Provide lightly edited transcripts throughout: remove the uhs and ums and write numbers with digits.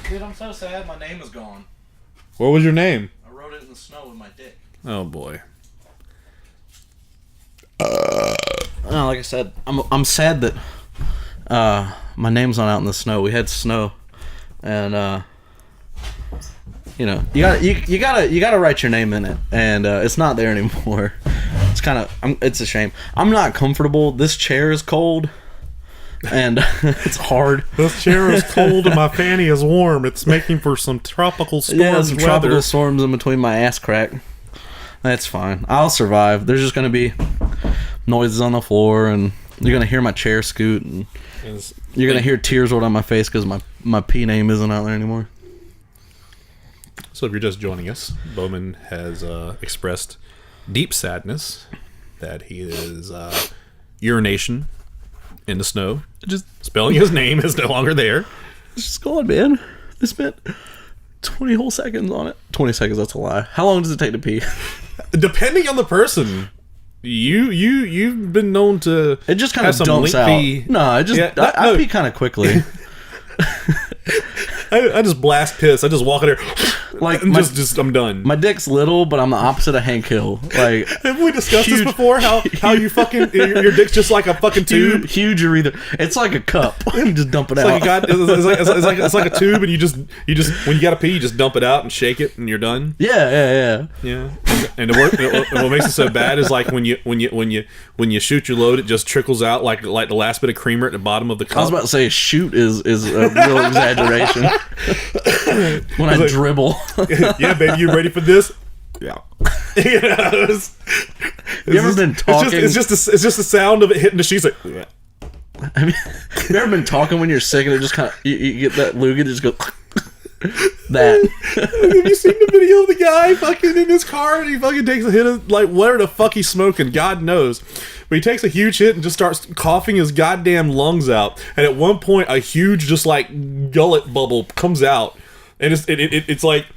Dude, I'm so sad my name is gone. What was your name? I wrote it in the snow with my dick. Oh boy. No, like I said, I'm sad that my name's not out in the snow. We had snow, and you know, you gotta write your name in it, and it's not there anymore. It's kind of it's a shame. I'm not comfortable. This chair is cold, and it's hard. This chair is cold and my fanny is warm. It's making for some tropical storms. Yeah, some tropical storms in between my ass crack. That's fine. I'll survive. There's just gonna be noises on the floor, and you're gonna hear my chair scoot, and you're gonna hear tears roll down my face because my P name isn't out there anymore. So if you're just joining us, Bowman has expressed deep sadness that he is urination in the snow. Just spelling his name is no longer there. It's just gone, man. I spent 20 whole seconds on it. 20 seconds, that's a lie. How long does it take to pee? Depending on the person. You've been known to it just kind of dumps lengthy... out. No, I pee kind of quickly. I just blast piss. I just walk in there, like I'm done. My dick's little, but I'm the opposite of Hank Hill. Like, have we discussed this before? How you fucking your dick's just like a fucking tube, huge urethra. It's like a cup. You just dump it out. It's like a tube, and you just when you gotta pee, you just dump it out and shake it, and you're done. Yeah. And what makes it so bad is like when you shoot your load, it just trickles out like the last bit of creamer at the bottom of the cup. I was about to say shoot is a real exaggeration. When I dribble. Yeah, baby, you ready for this? Yeah. You ever been talking? It's just the sound of it hitting the sheets. Like, yeah. I mean, have you ever been talking when you're sick and it just kind of you get that loogie and just go that. Have you seen the video of the guy fucking in his car and he fucking takes a hit of like whatever the fuck he's smoking? God knows. But he takes a huge hit and just starts coughing his goddamn lungs out. And at one point, a huge just like gullet bubble comes out, and it's like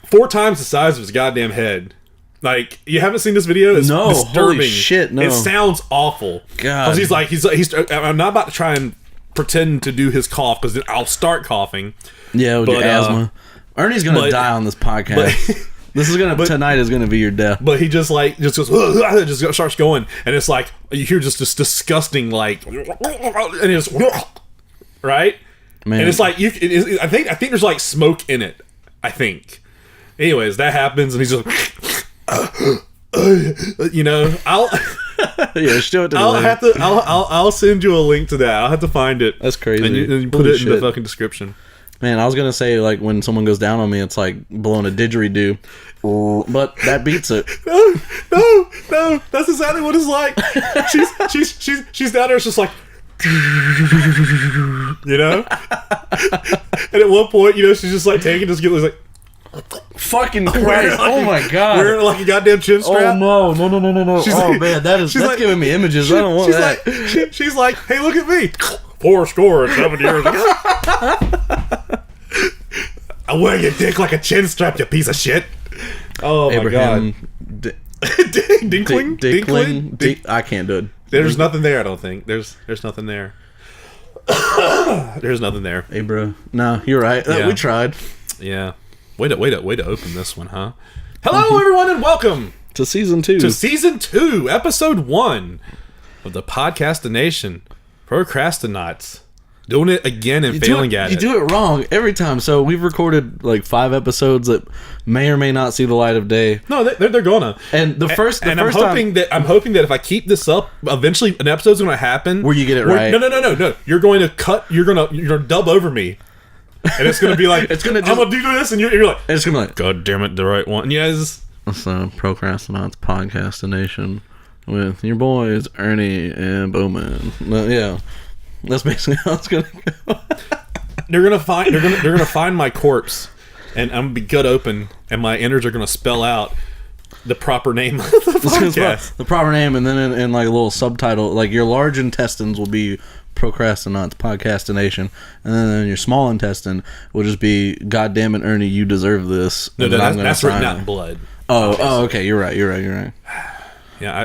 4 times the size of his goddamn head. Like, you haven't seen this video? It's disturbing. Holy shit, no. It sounds awful. God. He's I'm not about to try and pretend to do his cough because I'll start coughing. Yeah, with your asthma. Ernie's gonna die on this podcast. Tonight is gonna be your death. But he just goes, just starts going, and it's like you hear just this disgusting like, and it's right, man. And it's like I think there's like smoke in it. I think. Anyways, that happens, and he's just, you know, I'll send you a link to that. I'll have to find it. That's crazy. And you put it in the fucking description. Man, I was gonna say like when someone goes down on me, it's like blowing a didgeridoo, but that beats it. No, that's exactly what it's like. She's down there, it's just like, you know. And at one point, you know, she's just like taking this, like, fucking Christ! Oh my God! Wearing like a goddamn chin strap. Oh no! Man, that's giving me images. I don't want that. She's like, hey, look at me. 407 years ago. I wear your dick like a chin strap, you piece of shit. Oh Abraham, my God. Dinkling? I can't do it. There's nothing there, I don't think. There's nothing there. There's nothing there. Hey, bro. No, you're right. Yeah. We tried. Yeah. Way to open this one, huh? Hello, everyone, and welcome to season 2. To season 2, episode 1 of the Podcastination. Procrastinauts. Doing it again and failing at it. You do it wrong every time. So we've recorded like 5 episodes that may or may not see the light of day. No, they're gonna. And I'm hoping that if I keep this up, eventually an episode's gonna happen where you get it right. No. You're going to cut. You're gonna dub over me, and it's gonna be like I'm gonna do this, and you're like, it's gonna be like, God damn it, the right one. Yes. That's Procrastinauts Podcastination with your boys Ernie and Bowman. Yeah. That's basically how it's gonna go. They're gonna find my corpse, and I'm gonna be gut open, and my innards are gonna spell out the proper name of the podcast. The proper name, and then in like a little subtitle, like your large intestines will be Procrastinauts Podcastination, and then your small intestine will just be God damn it, Ernie, you deserve this. No, that's written out in blood. Oh, okay, you're right. Yeah,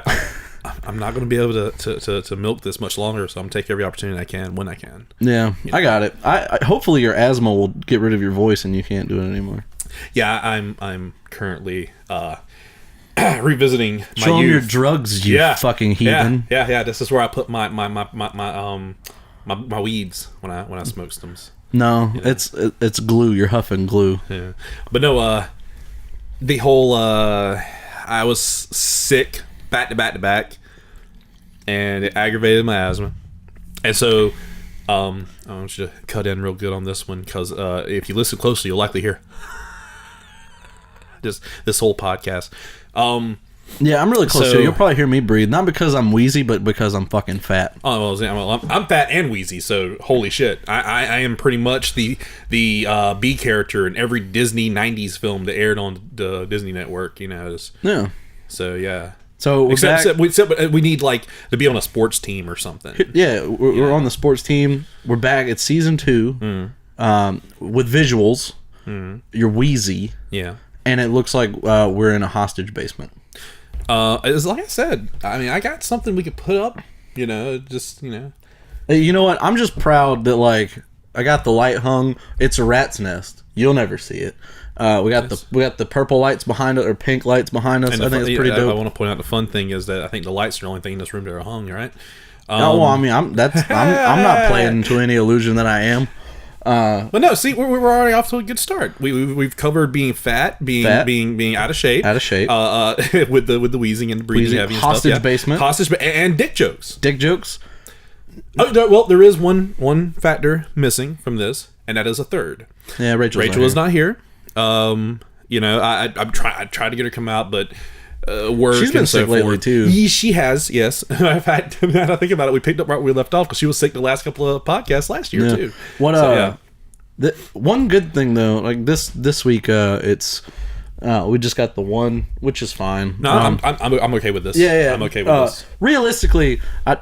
I'm not going to be able to milk this much longer, so I'm going to take every opportunity I can when I can. Yeah, I got it. I hopefully your asthma will get rid of your voice and you can't do it anymore. Yeah, I'm currently revisiting my Show them youth. your drugs, you fucking heathen. Yeah. This is where I put my weeds when I smoke them. No, it's glue. You're huffing glue. Yeah, but no. The whole I was sick back to back, and it aggravated my asthma, and so I want you to cut in real good on this one because if you listen closely, you'll likely hear just this whole podcast. Yeah, I'm really close to you. You'll probably hear me breathe, not because I'm wheezy, but because I'm fucking fat. Oh well, I'm fat and wheezy, so holy shit, I am pretty much the B character in every Disney '90s film that aired on the Disney Network. Yeah. So yeah. So except we need like to be on a sports team or something. Yeah, we're on the sports team. We're back. It's season 2. With visuals. You're wheezy. Yeah. And it looks like we're in a hostage basement. It's like I said. I mean, I got something we could put up. You know what? I'm just proud that like I got the light hung. It's a rat's nest. You'll never see it. We got the purple lights behind it or pink lights behind us. I think it's pretty dope. I want to point out the fun thing is that I think the lights are the only thing in this room that are hung. Right? Well, I mean, I'm not playing into any illusion that I am. But no, see, we're already off to a good start. We've covered being fat, being out of shape, with the wheezing and the breathing heavy, and hostage stuff. basement, and dick jokes. Oh, well, there is one factor missing from this, and that is a third. Yeah, Rachel is not here. I tried to get her to come out, but work. She's been sick lately too. She has, yes. In fact, now that I think about it, we picked up right where we left off because she was sick the last couple of podcasts last year too. One good thing though, like this week, it's we just got the one, which is fine. No, I'm okay with this. Yeah. I'm okay with this. Realistically, I'm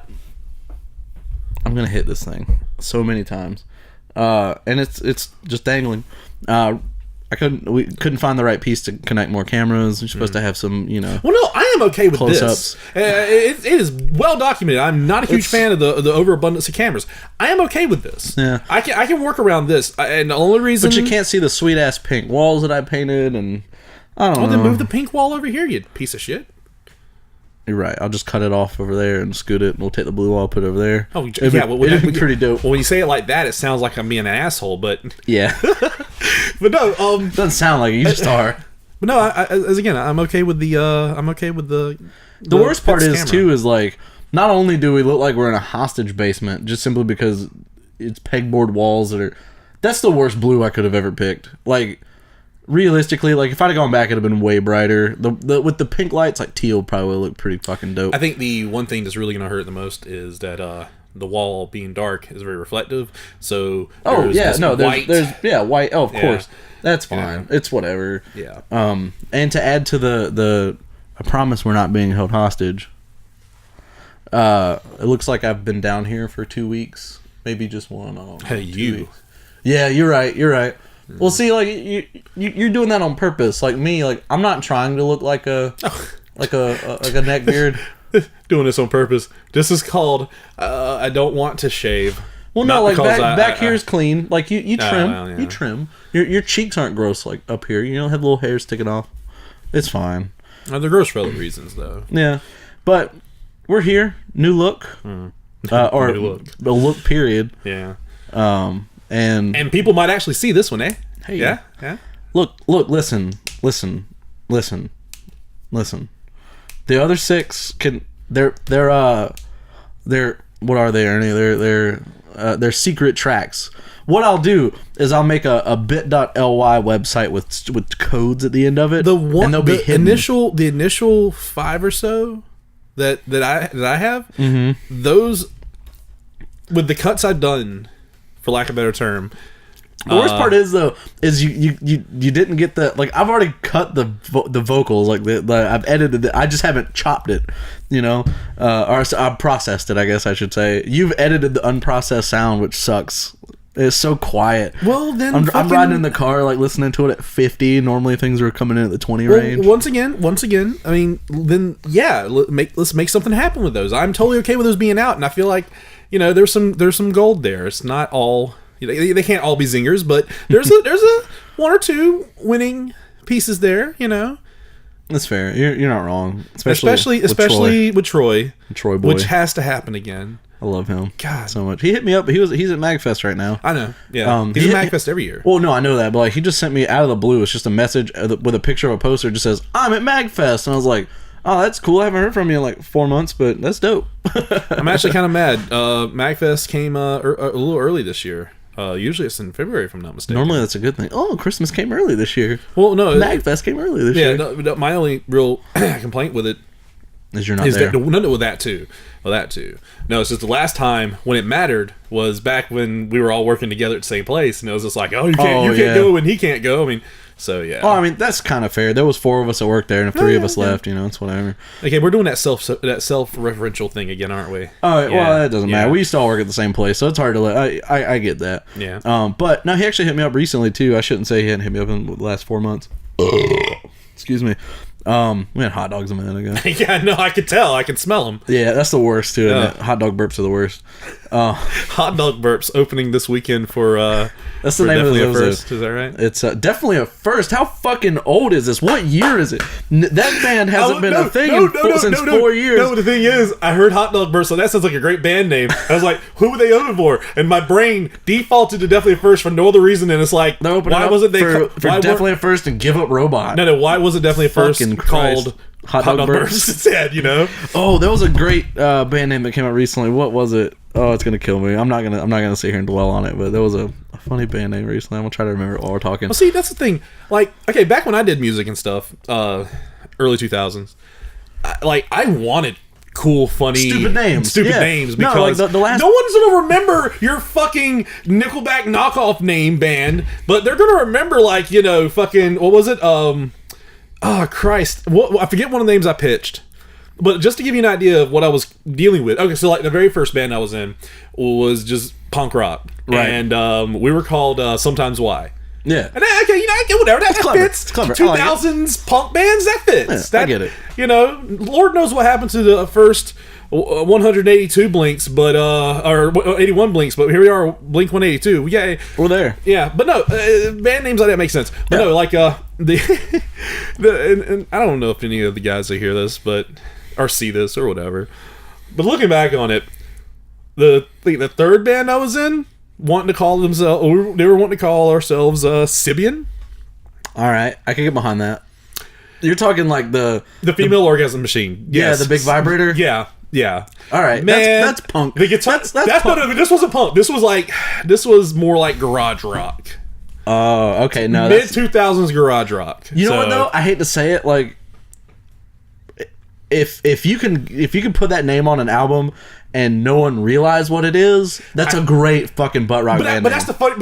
gonna hit this thing so many times, and it's just dangling. We couldn't find the right piece to connect more cameras. You're supposed to have some, Well, no, I am okay with close-ups. This. It is well documented. I'm not a huge fan of the overabundance of cameras. I am okay with this. Yeah, I can work around this, and the only reason. But you can't see the sweet ass pink walls that I painted, and I don't know. Then move the pink wall over here, you piece of shit. You're right. I'll just cut it off over there and scoot it, and we'll take the blue wall, put it over there. Oh, yeah. It'd be pretty dope. Well, when you say it like that, it sounds like I'm being an asshole, but... Yeah. But no, doesn't sound like it. You just are. But no, I'm okay with the... The worst part is, too, is like, not only do we look like we're in a hostage basement, just simply because it's pegboard walls that are... That's the worst blue I could have ever picked. Like... Realistically, like if I'd have gone back, it'd have been way brighter. With the pink lights, like teal probably would look pretty fucking dope. I think the one thing that's really gonna hurt the most is that the wall being dark is very reflective. So there's white. Oh, of course, that's fine. It's whatever. Yeah. And to add to the I promise we're not being held hostage. It looks like I've been down here for 2 weeks, maybe just one. Hey, you. Yeah, you're right. Well, see, like you're doing that on purpose. Like me, like I'm not trying to look like a neck beard. Doing this on purpose. This is called I don't want to shave. Well, no, like back here's clean. Like you trim, you trim. Your cheeks aren't gross like up here. You don't have little hairs sticking off. It's fine. They're gross for other reasons, though. Yeah, but we're here. New look, or new look. A look period. Yeah. And people might actually see this one, eh? Hey, yeah. Look, listen. The other 6 can they're what are they, Ernie? They're secret tracks. What I'll do is I'll make a bit.ly website with codes at the end of it. And they'll be hidden. The initial 5 or so that I have, those with the cuts I've done, for lack of a better term. The worst part is though you didn't get the, like, I've already cut the vocals, like I've edited it. I just haven't chopped it, or I've processed it, I guess I should say. You've edited the unprocessed sound, which sucks. It's so quiet. Well, then I'm riding in the car, like, listening to it at 50. Normally, things are coming in at the 20 range. Once again, I mean, then, yeah, let's make something happen with those. I'm totally okay with those being out, and I feel like, you know, there's some gold there. It's not all... They can't all be zingers, but there's a one or two winning pieces there, you know. That's fair. You're not wrong. Especially with Troy. Troy boy. Which has to happen again. I love him. God, so much. He hit me up. He's at MagFest right now. I know. Yeah. He's at MagFest every year. Well, no, I know that, but like he just sent me out of the blue. It's just a message with a picture of a poster. It just says, "I'm at MagFest," and I was like, "Oh, that's cool. I haven't heard from you in like 4 months, but that's dope." I'm actually kind of mad. MagFest came a little early this year. Usually it's in February, if I'm not mistaken. Normally that's a good thing. Oh, Christmas came early this year. Well, no, MagFest came early this year. Yeah, my only real complaint with it is you're not there. With that too. Well, that too. No, it's just the last time when it mattered was back when we were all working together at the same place, and it was just like, oh, you can't go, and he can't go. I mean, so yeah. Oh, I mean that's kind of fair. There was 4 of us that worked there, and if 3 of us left, you know, it's whatever. Okay, we're doing that self-referential thing again, aren't we? Oh, well, that doesn't matter. We used to all work at the same place, so it's hard to let. I get that. Yeah. But no, he actually hit me up recently too. I shouldn't say he hadn't hit me up in the last 4 months. Excuse me. We had hot dogs a minute ago. Yeah, no, I could tell. I can smell them. Yeah, that's the worst too. Isn't it? Hot dog burps are the worst. Hot dog burps opening this weekend for. That's the name of the first. Is that right? It's definitely a first. How fucking old is this? What year is it? That band hasn't been a thing since 4 years. No, the thing is, I heard Hot Dog Burps, so that sounds like a great band name. I was like, who were they open for? And my brain defaulted to Definitely a First for no other reason, and it's like, why wasn't they for Definitely a First and Give Up Robot? No, why wasn't Definitely a First called Hot Dog Burps instead? You know? Oh, there was a great band name that came out recently. What was it? Oh, it's gonna kill me. I'm not gonna sit here and dwell on it, but there was a funny band name recently. I'm gonna try to remember it while we're talking. Well, see, that's the thing. Like, okay, back when I did music and stuff, early 2000s, I wanted cool, funny, stupid names because no one's gonna remember your fucking Nickelback knockoff name band, but they're gonna remember, like, you know, fucking, what was it? Oh Christ, I forget one of the names I pitched. But just to give you an idea of what I was dealing with, okay, so like the very first band I was in was just punk rock, right? And we were called Sometimes Why. Yeah. And okay, you know, I get whatever that fits. It's clever. 2000s punk bands, that fits. Yeah, I get it. You know, Lord knows what happened to the first 182 Blinks, but or 81 Blinks, but here we are, Blink 182. Yeah, we're there. Yeah, but no, band names like that make sense. But no, like and I don't know if any of the guys that hear this, or see this or whatever, but looking back on it, the third band I was in they were wanting to call ourselves Sibian. All right, I can get behind that. You're talking like the female orgasm machine. Yes. Yeah, the big vibrator. Yeah. All right, man, that's punk. The guitar, that's punk. No, this wasn't punk. This was more like garage rock. Oh, okay, no, mid 2000s garage rock. You know what though? I hate to say it, like, if you can put that name on an album and no one realize what it is, that's a great fucking butt rock band. But that's the funny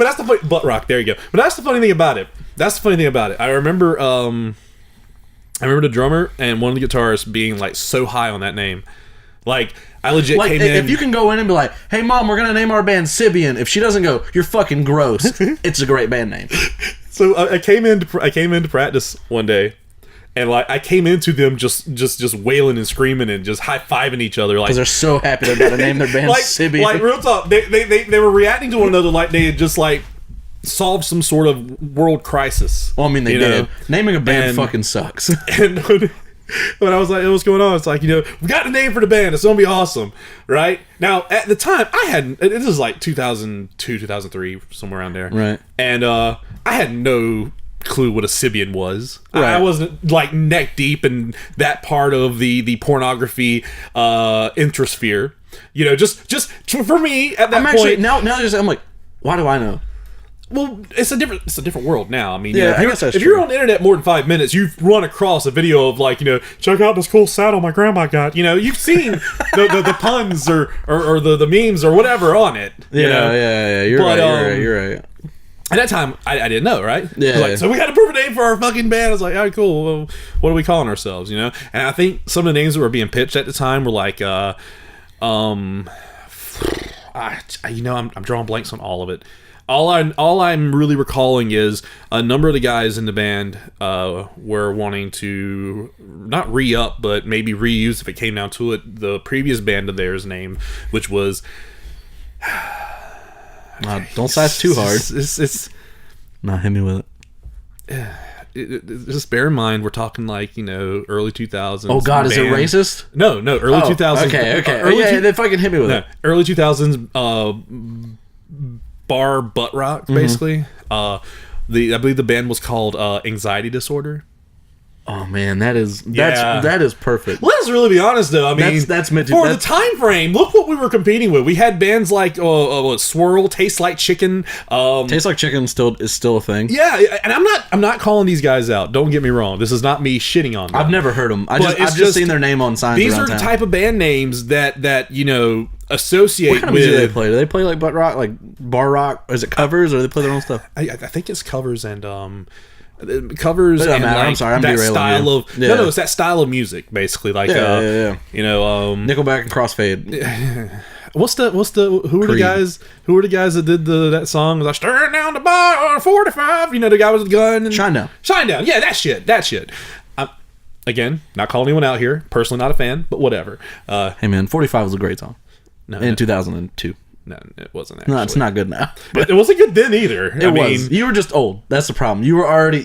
butt rock. There you go. But that's the funny thing about it. I remember the drummer and one of the guitarists being like so high on that name. Like, I legit came in. If you can go in and be like, "Hey mom, we're gonna name our band Sibian," if she doesn't go, "You're fucking gross," it's a great band name. So I came into practice one day, and like I came into them just wailing and screaming and just high fiving each other, like, because they're so happy they're about to name their band Sibian. Like, real talk, they were reacting to one another like they had just like solved some sort of world crisis. Well, I mean, they did. Naming a band fucking sucks. And when I was like, what's going on? It's like, you know, we got a name for the band. It's gonna be awesome, right? Now, at the time, this is like 2002, 2003, somewhere around there, right? And I had no clue what a Sibian was. Right. I wasn't like neck deep in that part of the pornography introsphere. You know, just for me at that point. Actually, now I'm like, why do I know? Well, it's a different world now. I mean, yeah, if you're on the internet more than 5 minutes, you've run across a video of, like, you know, check out this cool saddle my grandma got. You know, you've seen the puns or the memes or whatever on it. Yeah. You're right. At that time, I didn't know, right? Yeah. Like, so we had a perfect name for our fucking band. I was like, all right, cool. Well, what are we calling ourselves? You know? And I think some of the names that were being pitched at the time were like, I'm drawing blanks on all of it. All I'm really recalling is a number of the guys in the band were wanting to not re-up, but maybe reuse, if it came down to it, the previous band of theirs name, which was... don't sass too hard. It's not hit me with it. Just bear in mind, we're talking like, early 2000s. Oh God, is it racist? No, early 2000s. Okay. If I can hit me with it. Early 2000s bar butt rock, basically. I believe the band was called Anxiety Disorder. Oh man, that is perfect. Let's really be honest, though. I mean, that's meant to, for the time frame. Look what we were competing with. We had bands like Swirl, Tastes Like Chicken. Tastes Like Chicken is still a thing. Yeah, and I'm not calling these guys out. Don't get me wrong. This is not me shitting on them. I've never heard them. I've just seen their name on signs. These around are the town. type of band names that associate what kind of with. music do they play? Do they play like butt rock, like bar rock? Or is it covers, or do they play their own stuff? I think it's covers and covers and like I'm sorry, I'm that style you. of no, it's that style of music basically. Like Nickelback and Crossfade. Who are the guys that did that song? Like staring down the bar 45. The guy with the gun and Shinedown. Yeah, that shit. Again, not calling anyone out here. Personally, not a fan, but whatever. Hey man, 45 was a great song. In 2002. No, it wasn't actually. No, it's not good now. But it wasn't good then either. I mean, you were just old. That's the problem. You were already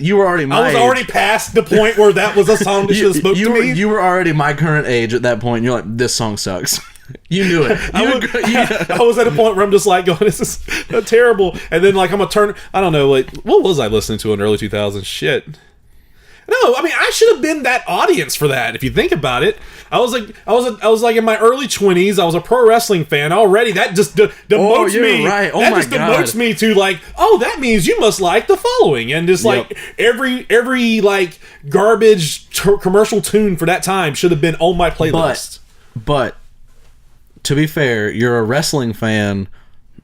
my I was age. already past the point where that was a song that should have spoke to me. You were already my current age at that point. And you're like, this song sucks. You knew it. I was at a point where I'm just like going, this is terrible. And then like I'm gonna turn. I don't know. Like what was I listening to in the early 2000s? Shit. No, I mean I should have been that audience for that. If you think about it, I was like in my early 20s. I was a pro wrestling fan already. That just demotes me. Right. Oh that my just God. demotes me to like, oh, that means you must like the following, and just like every like garbage commercial tune for that time should have been on my playlist. But to be fair, you're a wrestling fan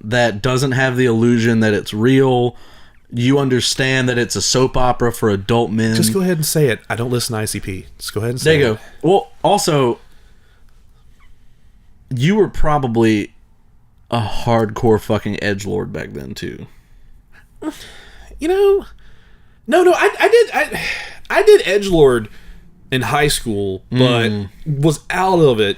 that doesn't have the illusion that it's real. You understand that it's a soap opera for adult men. Just go ahead and say it. I don't listen to ICP. Just go ahead and say it. There you go. Well, also, you were probably a hardcore fucking edgelord back then too. No, I did edgelord in high school, but was out of it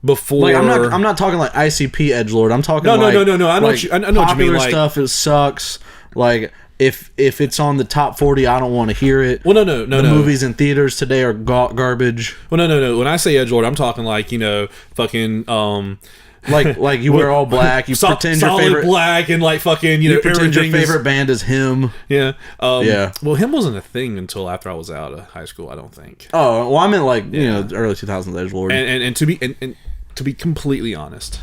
before. Like I'm not talking like ICP edgelord. I'm talking no. I know what you mean. Popular Like stuff. It sucks. Like if it's on the top 40, I don't want to hear it. Well, no. The movies in theaters today are garbage. Well, no. When I say edgelord, I'm talking like fucking like you wear all black. You pretend your favorite black and like fucking you pretend your favorite band is Him. Yeah. Yeah. Well, Him wasn't a thing until after I was out of high school. I don't think. Oh well, I meant like early 2000s edgelord. And to be completely honest.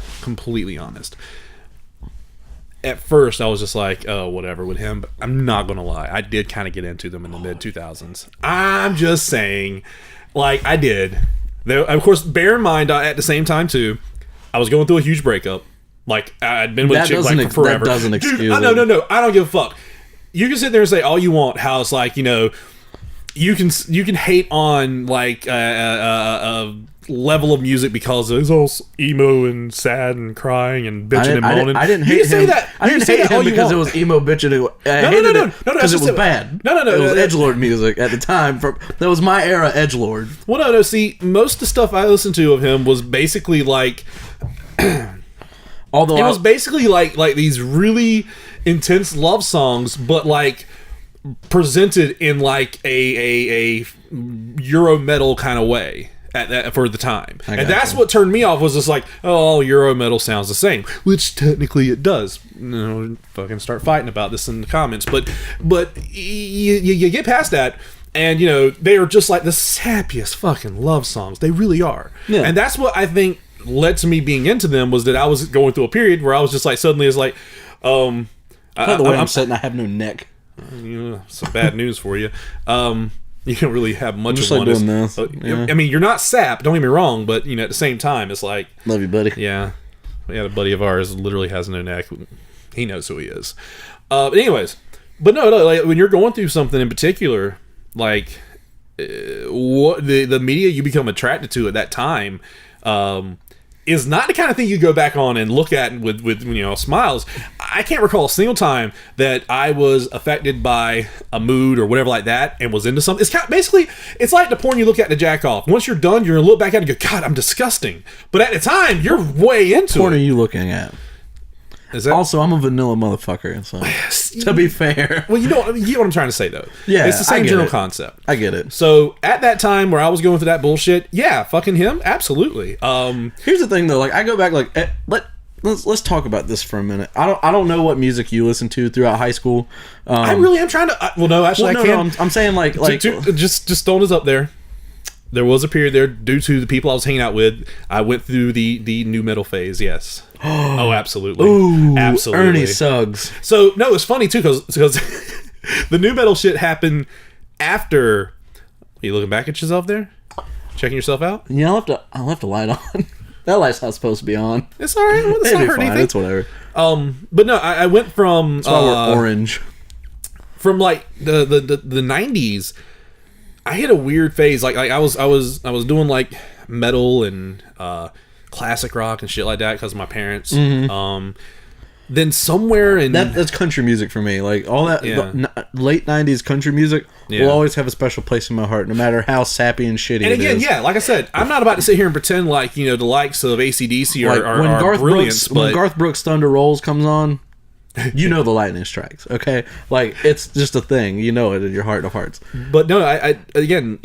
At first, I was just like, oh, whatever with Him. But I'm not going to lie. I did kind of get into them in the mid-2000s. I'm just saying, like, I did. Of course, bear in mind, at the same time, too, I was going through a huge breakup. Like, I'd been with a chick like for forever. That doesn't excuse it. No. I don't give a fuck. You can sit there and say all you want, how it's like, you can hate on, like, a level of music because it's all emo and sad and crying and bitching and moaning. I didn't hate him. I didn't hate him because it was emo bitching. I hated it because it was bad. No. It was edgelord music at the time. That was my era, edgelord. Well, no. See, most of the stuff I listened to of him was basically like, although it was basically like these really intense love songs, but like presented in like a Euro metal kind of way. For the time, and that's what turned me off. Was just like, oh, Euro metal sounds the same, which technically it does. Fucking start fighting about this in the comments, but you get past that, and they are just like the sappiest fucking love songs. They really are, and that's what I think led to me being into them. Was that I was going through a period where I was just like suddenly it's like, the way I'm sitting, I have no neck. Some bad news for you. You don't really have much of one. Doing this. Yeah. I mean, you're not sap. Don't get me wrong, but at the same time, it's like, love you, buddy. Yeah, we had a buddy of ours literally has no neck. He knows who he is. But anyways, but no, like when you're going through something in particular, like what the media you become attracted to at that time, is not the kind of thing you go back on and look at with smiles. I can't recall a single time that I was affected by a mood or whatever like that and was into something. It's kind of, basically, it's like the porn you look at to jack off. Once you're done, you're going to look back at it and go, God, I'm disgusting. But at the time, you're way into What porn it. are you looking at? Also, I'm a vanilla motherfucker, so to be fair. Well, you get what I'm trying to say, though. Yeah, it's the same I get general it. concept. I get it. So at that time where I was going through that bullshit, yeah, fucking him, absolutely. Here's the thing, though. Like, I go back, like, let's talk about this for a minute. I don't know what music you listened to throughout high school. I really am trying to. Well, no, actually, I can't. No, I'm saying like just throwing this up there. There was a period there due to the people I was hanging out with. I went through the new metal phase. Yes. Oh, absolutely. Ooh, absolutely. Ernie Suggs. So no, it's funny too because the new metal shit happened after. Are you looking back at yourself there? Checking yourself out? Yeah, I'll have to light on. That light's not supposed to be on. It's all right. It's not hurt fine. anything. It's whatever. But no, I went from. That's why we're orange. From like the 90s. I hit a weird phase. Like I was doing like metal and classic rock and shit like that because of my parents. Mm-hmm. Then somewhere in that's country music for me. Like all that late 90s country music will always have a special place in my heart, no matter how sappy and shitty and it again, is. yeah, like I said, I'm not about to sit here and pretend like the likes of AC/DC are brilliant. When Garth Brooks' Thunder Rolls comes on, you know the lightning strikes. Okay, like it's just a thing. You know it in your heart of hearts. But no, I again.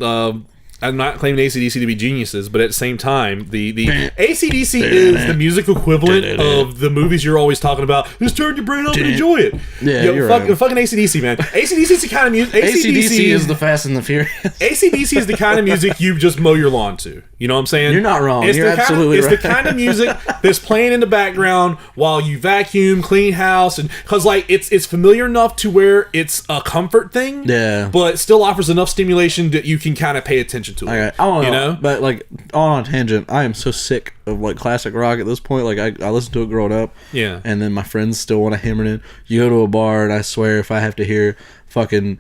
I'm not claiming AC/DC to be geniuses, but at the same time, the AC/DC is the music equivalent of the movies you're always talking about. Just turn your brain up and enjoy it. Yeah, you're right. Fucking AC/DC, man. AC/DC is the kind of music. AC/DC is the Fast and the Furious. AC/DC is the kind of music you just mow your lawn to. You know what I'm saying? You're not wrong. You're absolutely right. It's the kind of music that's playing in the background while you vacuum, clean house, and because like it's familiar enough to where it's a comfort thing. Yeah. But still offers enough stimulation that you can kind of pay attention to it. Okay. I don't know, but like on a tangent, I am so sick of like classic rock at this point. Like I listened to it growing up, yeah, and then my friends still want to hammer it in. You go to a bar, and I swear, if I have to hear fucking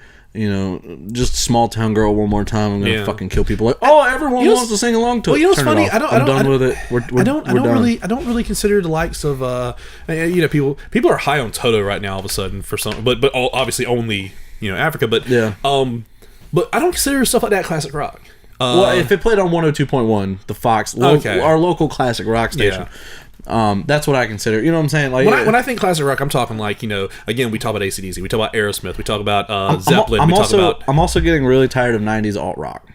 just Small Town Girl one more time, I'm gonna fucking kill people. Like, oh, everyone wants to sing along to it. Well, you know what's funny? I'm done with it. I don't really consider the likes of people are high on Toto right now all of a sudden for some, but obviously only Africa, but yeah, but I don't consider stuff like that classic rock. Well, if it played on 102.1, the Fox, our local classic rock station, that's what I consider. You know what I'm saying? Like when I think classic rock, I'm talking like again, we talk about AC/DC, we talk about Aerosmith, we talk about Zeppelin. I'm also getting really tired of 90s alt rock.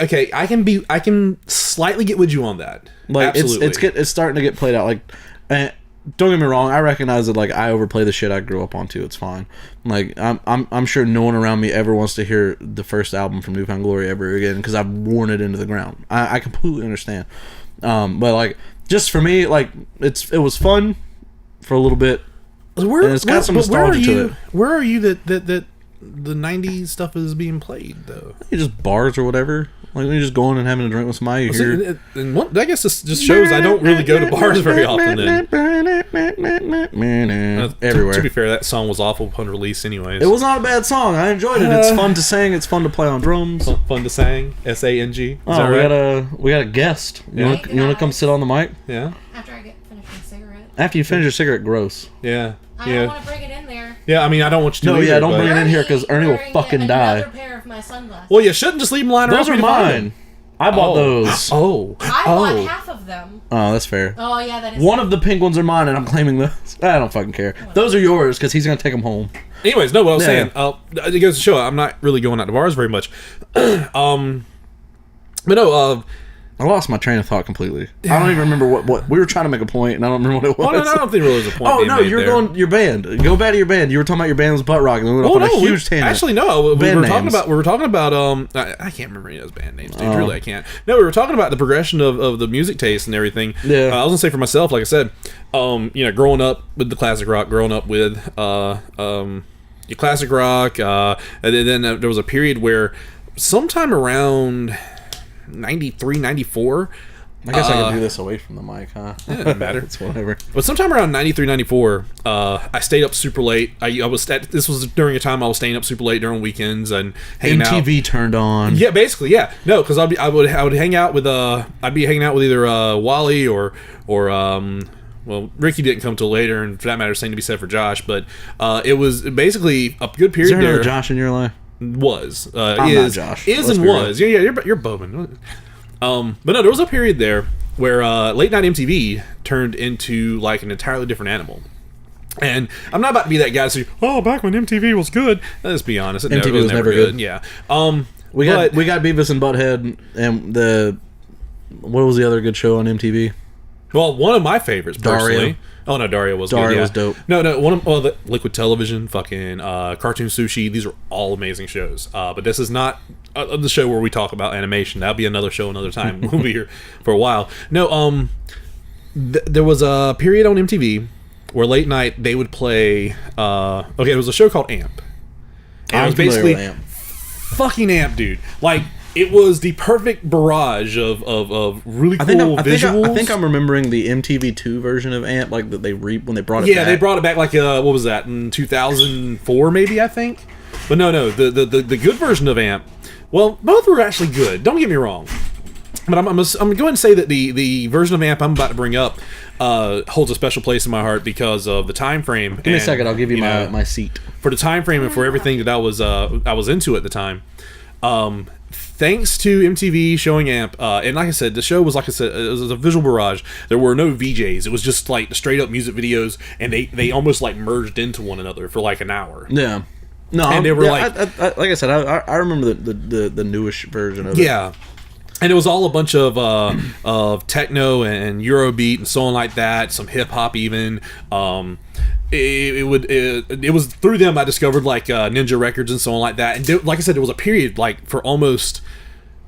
Okay, I can slightly get with you on that. Like absolutely, it's starting to get played out. Like, don't get me wrong, I recognize that like I overplay the shit I grew up onto. It's fine. Like I'm sure no one around me ever wants to hear the first album from New Found Glory ever again because I've worn it into the ground. I completely understand. But like just for me, like it was fun for a little bit. And it's got some nostalgia to it. Where are you that the 90s stuff is being played though? Just bars or whatever. Like when you're just going and having a drink with somebody, you hear. I guess this just shows I don't really go to bars very often. Then everywhere. To be fair, that song was awful upon release, anyways. It was not a bad song. I enjoyed it. It's fun to sing. It's fun to play on drums. Fun to sing. SANG. Oh, we got a guest. You want to come sit on the mic? Yeah. After I get finished my cigarette. After you finish your cigarette, gross. Yeah. I don't want to bring it in there. Yeah, I mean, I don't want you to. No, yeah, don't bring it in here because Ernie will fucking die. Another pair of my sunglasses. Well, you shouldn't just leave them lying around. Those are mine. I bought those. Oh. I bought half of them. Oh, that's fair. Oh, yeah, that is. One of the pink ones are mine, and I'm claiming those. I don't fucking care. Those are yours because he's gonna take them home. Anyways, no, what I was saying. It goes to show I'm not really going out to bars very much. But no, I lost my train of thought completely. I don't even remember what we were trying to make a point, and I don't remember what it was. Well, no, I don't think there was a point. Oh no, you're going your band. Go back to your band. You were talking about your band was butt rock, and we went off on a huge tangent. Actually, no. We were talking about. I can't remember any of those band names, dude. Really, I can't. No, we were talking about the progression of the music taste and everything. Yeah. I was gonna say for myself, like I said, growing up with the classic rock, growing up with your classic rock, and then there was a period where sometime around 93, 94. I guess I can do this away from the mic, huh? Yeah, it doesn't matter. It's whatever. But sometime around 93, 94, I stayed up super late. This was during a time I was staying up super late during weekends and hanging out. MTV turned on. Yeah, basically, yeah. No, because I would hang out with I'd be hanging out with either Wally or well, Ricky didn't come till later, and for that matter, same to be said for Josh. But it was basically a good period Is there there. another Josh in your life? Was I'm is not Josh. is Let's and be was real. you're Bowman. But no, there was a period there where late night MTV turned into like an entirely different animal. And I'm not about to be that guy to say, "Oh, back when MTV was good." Let's be honest, MTV was never good. Yeah. We got Beavis and Butthead and what was the other good show on MTV? Well, one of my favorites, personally. Dario. Oh no, Dario was Dario good. Yeah. was dope. No, one of the Liquid Television, fucking Cartoon Sushi. These are all amazing shows. But this is not the show where we talk about animation. That'll be another show another time. We'll be here for a while. No, there was a period on MTV where late night they would play. There was a show called Amp. And it was basically Amp. fucking Amp, dude. Like. It was the perfect barrage of really cool visuals. I think I'm remembering the MTV2 version of Amp, like that when they brought it back. Yeah, they brought it back like what was that, in 2004 maybe, I think. But no, the good version of Amp. Well, both were actually good. Don't get me wrong. But I'm going to say that the version of Amp I'm about to bring up holds a special place in my heart because of the time frame. Give me a second. I'll give you my seat. For the time frame and for everything that I was into at the time. Thanks to MTV showing Amp, and like I said, the show was it was a visual barrage. There were no VJs. It was just like straight up music videos, and they almost like merged into one another for like an hour. Yeah, no, and they were like I said, I remember the newish version of it. Yeah, and it was all a bunch of techno and Eurobeat and so on like that. Some hip hop even. It was through them I discovered like Ninja Records and so on like that. And like I said, there was a period like for almost.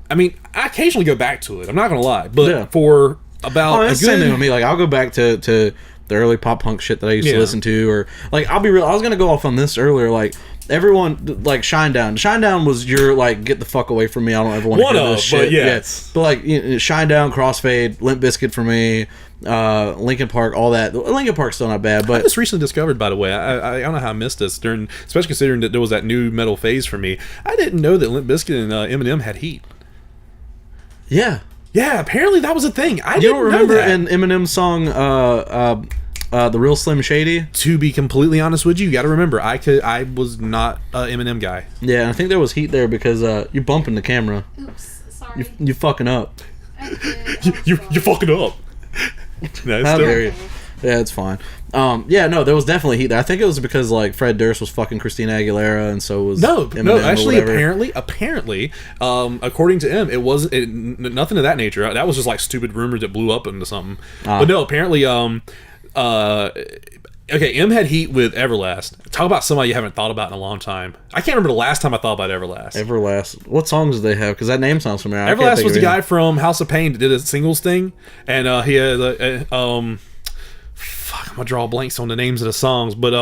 I mean, I occasionally go back to it. I'm not gonna lie, but for about that's the same thing with me. Like I'll go back to the early pop punk shit that I used to listen to, or like I'll be real. I was gonna go off on this earlier. Like everyone, like Shinedown. Shinedown was your like get the fuck away from me. I don't ever want to hear this shit. But yes. But like Shinedown, Crossfade, Limp Bizkit for me. Linkin Park, all that. Linkin Park's still not bad, but I just recently discovered, by the way, I don't know how I missed this during, especially considering that there was that new metal phase for me. I didn't know that Limp Bizkit and Eminem had heat. Yeah, apparently that was a thing. I you didn't don't remember know that. in Eminem's song, The Real Slim Shady? To be completely honest with you, you got to remember, I was not an Eminem guy. Yeah, I think there was heat there because you're bumping the camera. Oops, sorry. You fucking up. You're fucking up. No, How dare you? Yeah, it's fine. No, there was definitely heat there. I think it was because like Fred Durst was fucking Christina Aguilera, and so was Eminem actually, or whatever. apparently, according to him, it wasn't nothing of that nature. That was just like stupid rumors that blew up into something. But no, apparently, okay, M had heat with Everlast. Talk about somebody you haven't thought about in a long time. I can't remember the last time I thought about Everlast. Everlast. What songs did they have? Because that name sounds familiar. Everlast was the guy from House of Pain that did a singles thing, and he had fuck, I'm gonna draw blanks on the names of the songs, but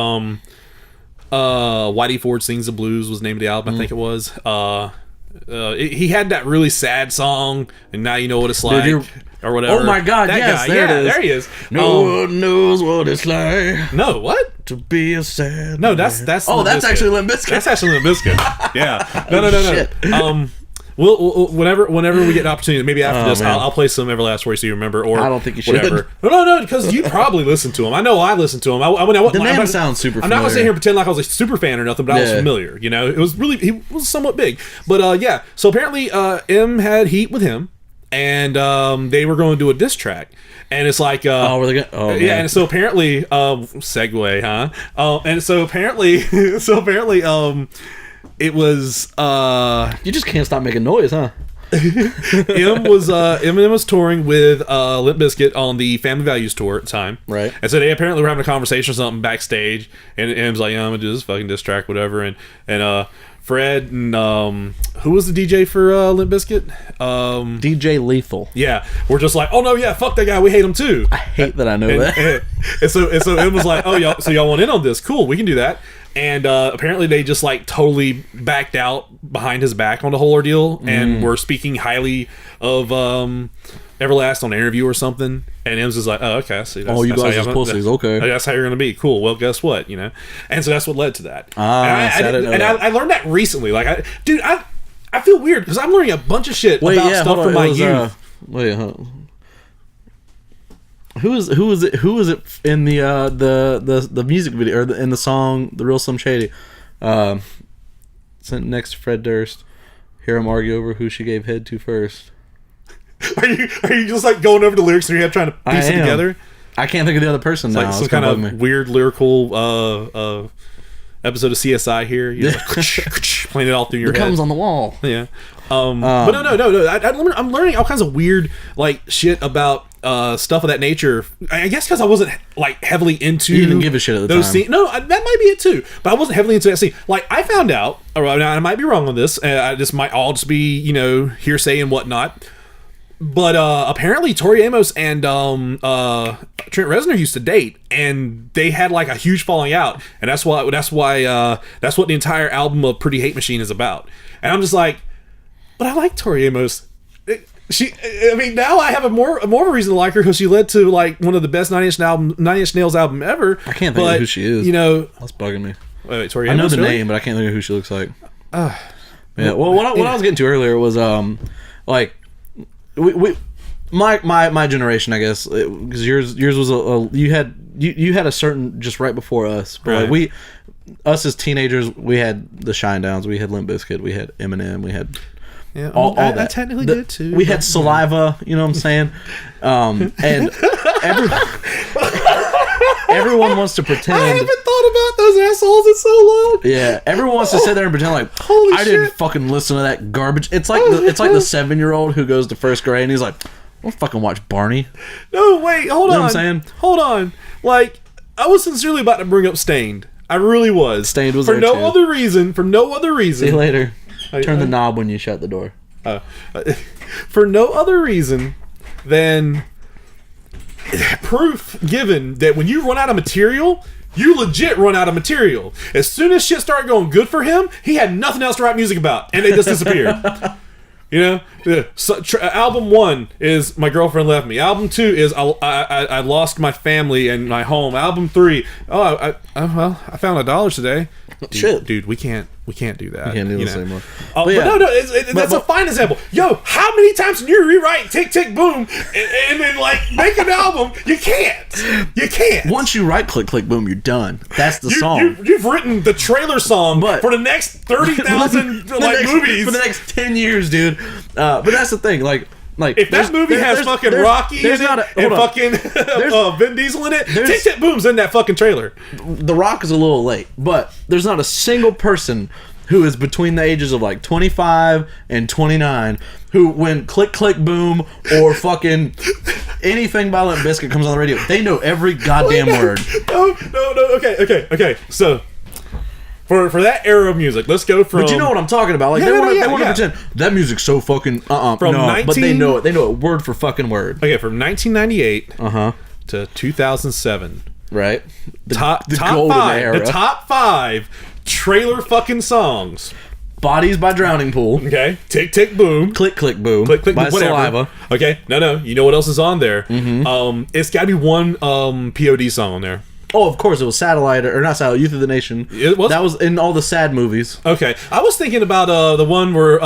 Whitey Ford Sings the Blues was the name of the album. I think it was. He had that really sad song, and Now You Know What It's Like. Or whatever. Oh my God! That yes, guy. there it is. There he is. No one knows what it's like. No, what? To be a sad. No, that's. Oh, Limp that's Bizkit. actually Limp Bizkit. That's actually Limp Bizkit. Yeah. No. Shit. We'll whenever we get an opportunity, maybe after this, man. I'll play some Everlast for you so you remember. Or I don't think you should. Whatever. No, because you probably listen to him. I know I listen to him. The name sounds super familiar. I'm not gonna sit here and pretend like I was a super fan or nothing, but I was familiar. You know, he was somewhat big. But yeah, so apparently M had heat with him, and they were going to do a diss track. And it's like, were they gonna? Oh, yeah. man. And so apparently, segue, huh? And so apparently, it was. You just can't stop making noise, huh? Eminem was touring with Limp Bizkit on the Family Values tour at the time, right? And so they apparently were having a conversation or something backstage, and Eminem's like, "Yeah, I'm gonna do this fucking diss track, whatever." And Fred and who was the DJ for Limp Bizkit? DJ Lethal. Yeah, we're just like, "Oh no, yeah, fuck that guy, we hate him too." I hate that I know that. And so Em was like, "Oh, y'all want in on this? Cool, we can do that." And apparently they just like totally backed out behind his back on the whole ordeal, and were speaking highly of Everlast on an interview or something. And M's is like, "Oh, okay, see, that's, you guys are pussies, okay. That's how you're gonna be. Cool. Well, guess what? You know." And so that's what led to that. I learned that recently. Like, I feel weird because I'm learning a bunch of shit about stuff from my youth. who was it in the music video or in the song The Real Slim Shady? Sitting next to Fred Durst, hear him argue over who she gave head to first. Are you just like going over the lyrics in your head trying to piece it together? I can't think of the other person now. Like some kind of weird lyrical episode of CSI here. You know, playing it all through your head. The comes on the wall. Yeah. But no. I'm learning all kinds of weird like shit about stuff of that nature. I guess because I wasn't like heavily into. You didn't give a shit at the those time. Scenes. No, that might be it too. But I wasn't heavily into that scene. Like I found out. Or I might be wrong on this. This might all just be hearsay and whatnot. But apparently Tori Amos and Trent Reznor used to date, and they had like a huge falling out, and that's what the entire album of Pretty Hate Machine is about. And I'm just like, but I like Tori Amos. Now I have more of a reason to like her because she led to like one of the best Nine Inch Nails album ever. I can't think of who she is. That's bugging me. Wait, Tori I Amos, know the name, but I can't think of who she looks like. Yeah. Well, what I was getting to earlier was like. My generation, I guess, because yours was you had a certain just right before us, but right. Us as teenagers, we had the Shinedowns, we had Limp Bizkit, we had Eminem, we had all that. I technically did too. We had Saliva, you know what I'm saying? And everyone wants to pretend. I haven't thought about those assholes in so long. Yeah, everyone wants to sit there and pretend like I didn't fucking listen to that garbage. It's like the 7-year-old who goes to first grade and he's like, I'll fucking watch Barney. No, wait, hold on. You know what I'm saying? Hold on. Like, I was sincerely about to bring up Stained. I really was. Stained was for there no too. other reason. For no other reason. See you later. Turn the knob when you shut the door. For no other reason than proof given that when you run out of material, you legit run out of material. As soon as shit started going good for him, he had nothing else to write music about, and they just disappeared. Album 1 is My Girlfriend Left Me. Album 2 is I lost my family and my home. Album 3, I found $1 today. Dude, we can't do that. We can't do this anymore. That's a fine example. Yo, how many times can you rewrite Tick Tick Boom and then like make an album? You can't. Once you write Click Click Boom, you're done. That's the song. You've written the trailer song for the next 30,000 movies for the next 10 years, dude. But that's the thing, like if that movie has fucking Rocky in it and fucking Vin Diesel in it, Tick Tick Boom's in that fucking trailer. The Rock is a little late, but there's not a single person who is between the ages of like 25 and 29 who, when Click Click Boom or fucking anything by Limp Bizkit comes on the radio, they know every goddamn word. No. Okay. So for that era of music, let's go from. But you know what I'm talking about? Like they want to pretend that music's so fucking but they know it. They know it word for fucking word. Okay, from 1998 to 2007. Right. The top five. Era. The top 5 trailer fucking songs. Bodies by Drowning Pool. Okay. Tick Tick Boom. Click Click Boom. Click Click by Boom. Saliva. Okay. No. You know what else is on there? Mm-hmm. It's got to be one POD song on there. Oh, of course, it was Satellite, or not Satellite, Youth of the Nation. It was? That was in all the sad movies. Okay. I was thinking about the one where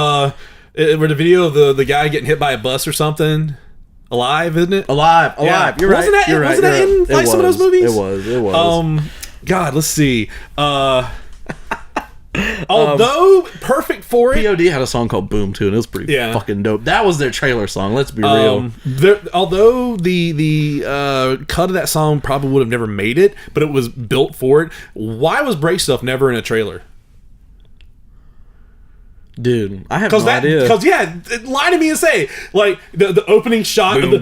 the video of the guy getting hit by a bus or something. Alive, isn't it? Alive. Yeah. You're right. Wasn't that in like some of those movies? It was. God, let's see. Although perfect for it, POD had a song called Boom too, and it was pretty fucking dope. That was their trailer song. Let's be real. Although the cut of that song probably would have never made it, but it was built for it. Why was Break Stuff never in a trailer? Dude, I have no idea. Because lie to me and say like the opening shot of the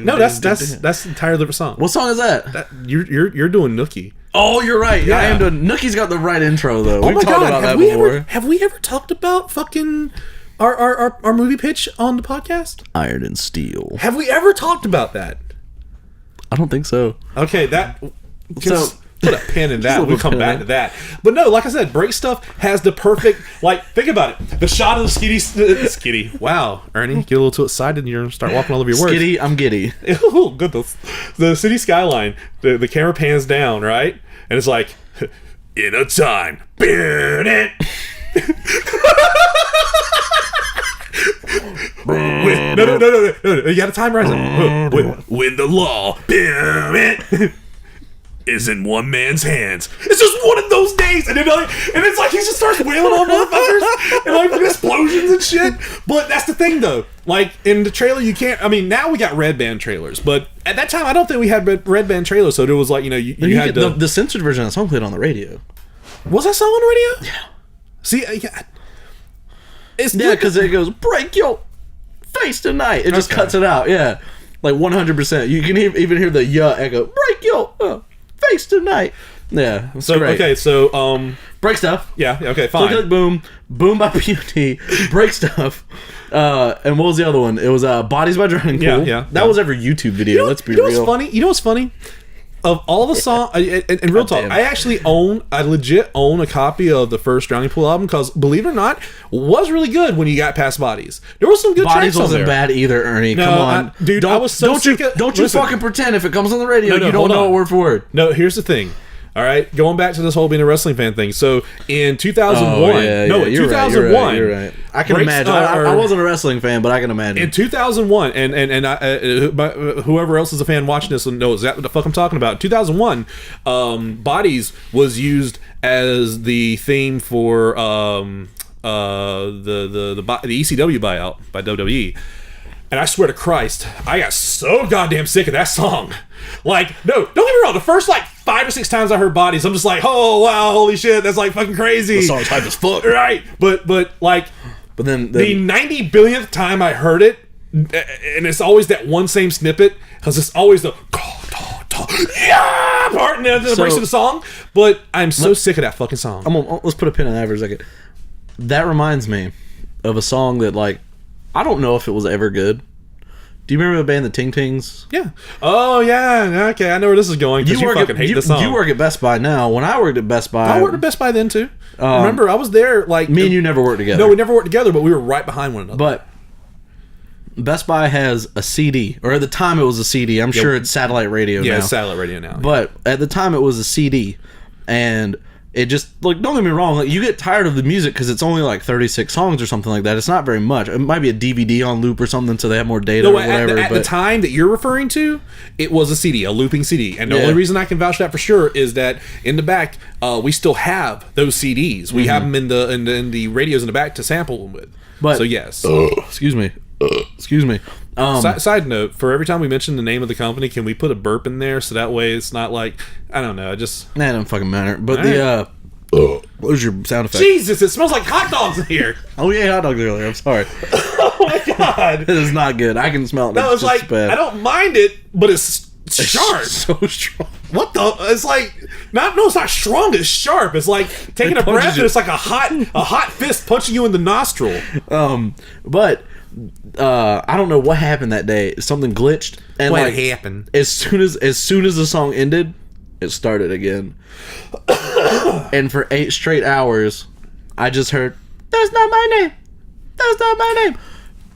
no, that's entirely different song. What song is that? You're doing Nookie. Oh, you're right. Yeah. I am doing. Nookie's got the right intro though. We've talked about that before. Have we ever talked about fucking our movie pitch on the podcast? Iron and Steel. Have we ever talked about that? I don't think so. Okay, put a pin in that. We'll come back to that. But no, like I said, Break Stuff has the perfect, like, think about it. The shot of the skitty. Wow, Ernie, get a little too excited and you're going to start walking all over your words. Skitty, I'm giddy. Oh, goodness. The city skyline, the camera pans down, right? And it's like, in a time. No. You got a timer. When the law is in one man's hands. It's just one of those days, and it's like he just starts wailing on motherfuckers and like explosions and shit. But that's the thing, though. Like in the trailer, you can't. I mean, now we got red band trailers, but at that time, I don't think we had red band trailers. So there was like you had the censored version of the song played on the radio. Was that song on the radio? Yeah. See, it's because it goes break your face tonight. It just cuts it out. Yeah, like 100%. You can even hear the echo. Break your face tonight. Yeah. So great. Okay. So break stuff. Yeah. Okay. Fine. Click, boom. Boom by PUT. Break stuff. And what was the other one? It was Bodies by Drowning Pool. Yeah. That was every YouTube video. Let's be real. What's funny? You know what's funny? Of all the songs, and real talk, I legit own a copy of the first Drowning Pool album because, believe it or not, was really good when you got past Bodies. There was some good Bodies tracks on there. wasn't bad either, Ernie. Come on, dude. I was so sick of, don't you fucking pretend if it comes on the radio you don't know it word for word. No, here's the thing. All right, going back to this whole being a wrestling fan thing. So in 2001, in 2001, you're right. I can imagine. I wasn't a wrestling fan, but I can imagine. In 2001, and whoever else is a fan watching this knows exactly what the fuck I'm talking about. In 2001, Bodies was used as the theme for the ECW buyout by WWE. And I swear to Christ, I got so goddamn sick of that song. Like, no, don't get me wrong. The first, 5 or 6 times I heard Bodies, I'm just like, oh, wow, holy shit, that's, fucking crazy. The song's hype as fuck. Right. But then the 90 billionth time I heard it, and it's always that one same snippet, because it's always the yeah part, and then the breaks of the song. But I'm so sick of that fucking song. Let's put a pin in that for a second. That reminds me of a song that, I don't know if it was ever good. Do you remember the band the Ting Tings? Yeah. Oh, yeah. Okay, I know where this is going. You fucking hate this song. You work at Best Buy now. When I worked at Best Buy... I worked at Best Buy then, too. Remember, I was there, Me and you never worked together. No, we never worked together, but we were right behind one another. But Best Buy has a CD. Or at the time, it was a CD. I'm sure it's satellite radio now. Yeah, it's satellite radio now. But at the time, it was a CD. And... it just, don't get me wrong, you get tired of the music because it's only 36 songs or something like that. It's not very much. It might be a DVD on loop or something so they have more data or whatever. At the time that you're referring to, it was a CD, a looping CD. And the only reason I can vouch for that for sure is that in the back, we still have those CDs. We have them in the radios in the back to sample them with. But, so yes. Excuse me. Side note, for every time we mention the name of the company, can we put a burp in there so that way it's not I don't know, just... That don't fucking matter. But what was your sound effect? Jesus, it smells like hot dogs in here. Oh, we ate hot dogs earlier. I'm sorry. Oh my god. It is not good. I can smell it. No, it's bad. I don't mind it, but it's sharp. It's so strong. What the? It's it's not strong. It's sharp. It's like taking a breath and it's like a hot fist punching you in the nostril. But I don't know what happened that day. Something glitched, and what happened? As soon as the song ended, it started again. And for 8 straight hours, I just heard, "That's not my name. That's not my name."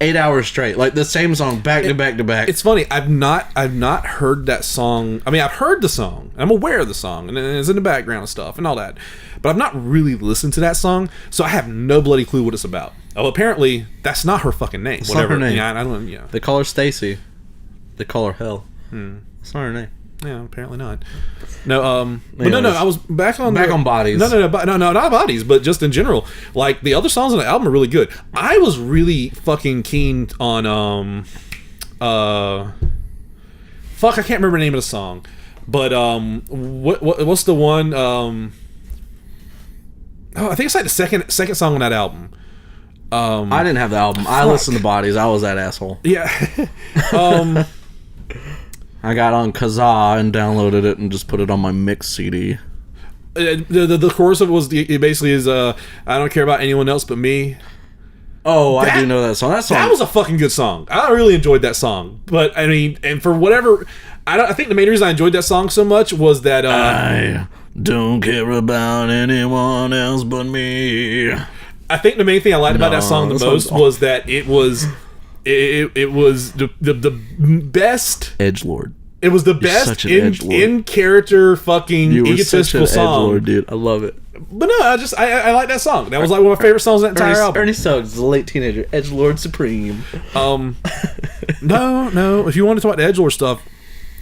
8 hours straight, the same song, back to back to back. It's funny. I've not heard that song. I mean, I've heard the song. I'm aware of the song, and it's in the background and stuff and all that. But I've not really listened to that song, so I have no bloody clue what it's about. Oh, apparently that's not her fucking name. It's not her name. Yeah, I don't. Yeah. They call her Stacy. They call her Hell. It's not her name. Yeah, apparently not. No, but no. I was back on Bodies. No, not Bodies, but just in general. The other songs on the album are really good. I was really fucking keen on fuck, I can't remember the name of the song, but what's the one? I think it's the second song on that album. I didn't have the album. I listened to Bodies. I was that asshole. Yeah. I got on Kazaa and downloaded it and just put it on my mix CD. The chorus of it basically is I don't care about anyone else but me. Oh, I do know that song. That was a fucking good song. I really enjoyed that song. But I mean, and for whatever, I think the main reason I enjoyed that song so much was that I don't care about anyone else but me. I think the main thing I liked about that song the most was that it was the best edgelord. It was the best such an edgelord. in character fucking You were egotistical such an song. edgelord, dude. I love it. But no, I like that song. That was like one of my favorite songs of that entire album. Ernie Suggs is a late teenager, edgelord supreme. No. If you want to talk about the edgelord stuff,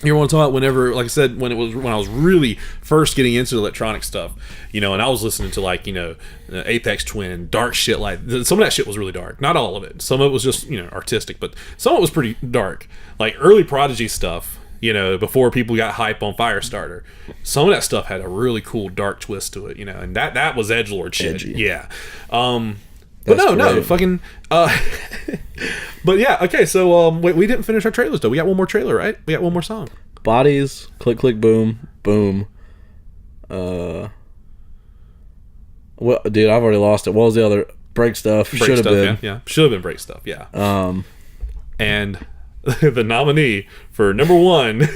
you want to talk about whenever, like I said, when I was really first getting into electronic stuff, you know, and I was listening to like, you know, Aphex Twin, dark shit. Like some of that shit was really dark. Not all of it. Some of it was just, you know, artistic, but some of it was pretty dark. Like early Prodigy stuff. You know, before people got hype on Firestarter, some of that stuff had a really cool dark twist to it. You know, and that was edgelord shit. Edgy. Yeah. But no, fucking. But yeah, okay. So wait, we didn't finish our trailers though. We got one more trailer, right? We got one more song. Bodies, click, click, boom, boom. Well, dude, I've already lost it. What was the other? Break stuff. Should have been. Yeah. Should have been break stuff. Yeah. And the nominee for number one,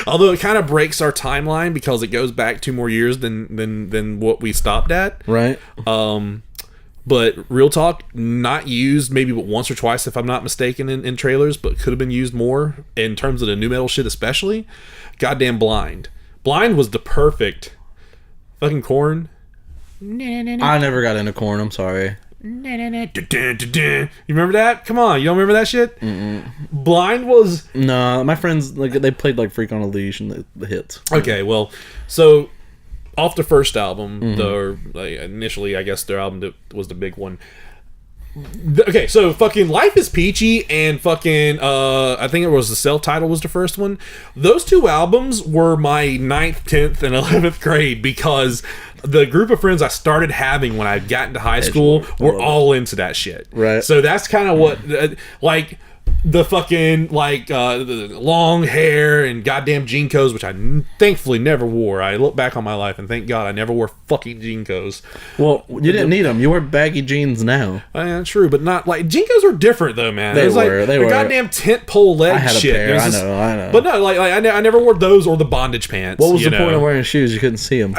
although it kind of breaks our timeline because it goes back 2 more years than what we stopped at. Right. But real talk, not used maybe but once or twice if I'm not mistaken in trailers, but could have been used more in terms of the new metal shit especially. Goddamn Blind. Blind was the perfect fucking Korn. I never got into Korn. I'm sorry. You remember that? Come on, you don't remember that shit? Blind was... No, my friends, like, they played like Freak on a Leash and the hits. Okay, well, so off the first album, or like, initially, I guess their album that was the big one. Okay, so fucking Life is Peachy and fucking I think it was the self-title was the first one. Those 2 albums were my 9th, 10th, and 11th grade because the group of friends I started having when I got into high school were all into that shit. Right. So that's kind of what like the fucking like the long hair and goddamn Jinkos, which I thankfully never wore. I look back on my life and thank God I never wore fucking Jinkos. Well, you didn't need them. You wear baggy jeans now. True, but not like Jinkos are different though, man. They were. They were. Goddamn tent pole leg I had a shit. pair. I know. But no, like I never wore those or the bondage pants. What was the point of wearing shoes? You couldn't see them.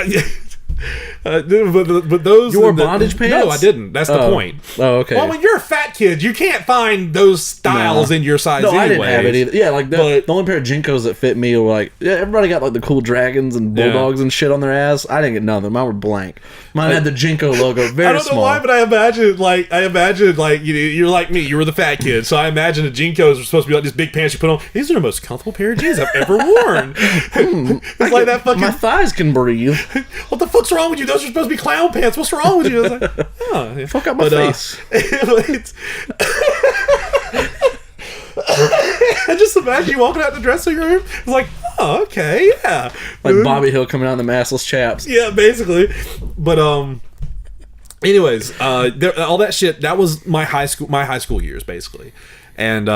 But those... You wore bondage pants? No, I didn't. That's the point. Oh, okay. Well, when you're a fat kid, you can't find those styles in your size anyways. I didn't have it either. Yeah, like the only pair of Jinkos that fit me were like... Yeah, everybody got like the cool dragons and bulldogs and shit on their ass. I didn't get none of them. Mine were blank. Mine had the Jinko logo very small. I don't know why, but I imagine like you're like me. You were the fat kid, so I imagine the Jinkos were supposed to be like these big pants you put on. These are the most comfortable pair of jeans I've ever worn. It's like that fucking... My thighs can breathe. What the fuck's wrong with you? Those are supposed to be clown pants. What's wrong with you? I was like, oh. Fuck up my face. I just imagine you walking out the dressing room. It's like, oh, okay, yeah. Like Bobby Hill coming out in the massless chaps. Yeah, basically. But anyways, all that shit. That was my high school years, basically, and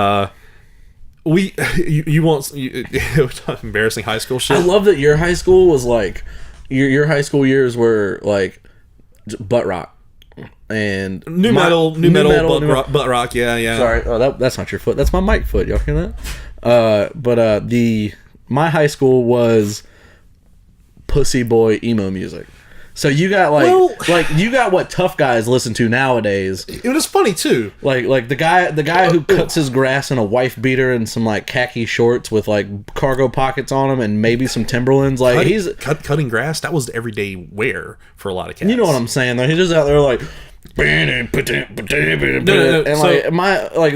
you won't embarrassing high school shit. I love that your high school was like your high school years were like butt rock and new metal, butt rock. Yeah. Sorry, that's not your foot. That's my mic foot. Y'all hear that? But my high school was pussy boy emo music. So you got you got what tough guys listen to nowadays. It was funny too. Like the guy who cuts his grass in a wife beater and some like khaki shorts with like cargo pockets on them and maybe some Timberlands. Like cutting grass. That was the everyday wear for a lot of cats. You know what I'm saying? Like he's just out there like. And like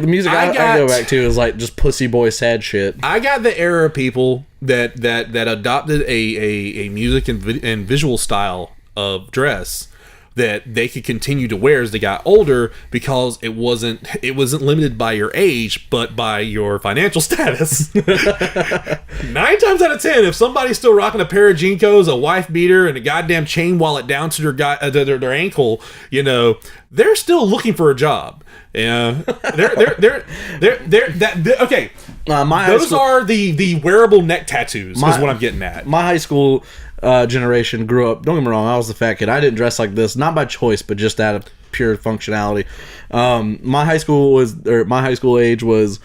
the music I go back to is like just pussy boy sad shit. I got the era of people that adopted a music and visual style of dress that they could continue to wear as they got older because it wasn't limited by your age but by your financial status. 9 times out of 10, if somebody's still rocking a pair of Jinkos, a wife beater, and a goddamn chain wallet down to their ankle, you know, they're still looking for a job. Yeah, okay. Those are the wearable neck tattoos. Is what I'm getting at. My high school generation grew up. Don't get me wrong, I was the fat kid. I didn't dress like this, not by choice, but just out of pure functionality. My high school age was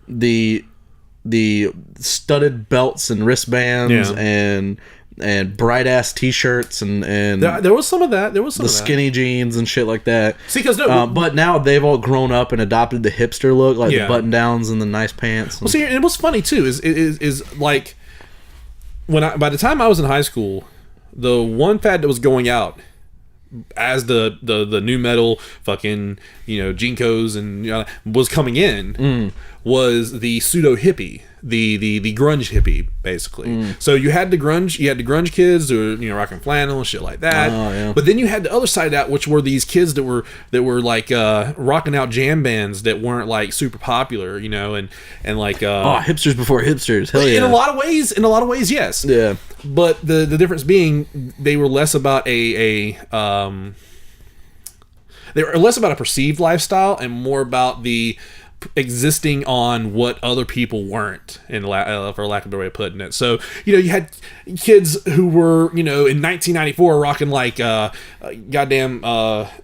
the studded belts and wristbands and and bright ass t-shirts and there was some of that. There was some the of that. skinny jeans and shit like that. See, because but now they've all grown up and adopted the hipster look, like Yeah. the button downs and the nice pants. Well, see, and what's funny too is like by the time I was in high school, the one fad that was going out as the new metal fucking Jinkos and was coming in was the pseudo hippie, the grunge hippie basically. So you had the grunge kids who were rocking flannel and shit like that. Oh, yeah. But then you had the other side of that, which were these kids that were like rocking out jam bands that weren't like super popular, and like hipsters before hipsters. Hell yeah. In a lot of ways, yes. Yeah. But the difference being they were less about they were less about a perceived lifestyle and more about the existing on what other people weren't, for lack of a better way of putting it. So you had kids who were in 1994 rocking like goddamn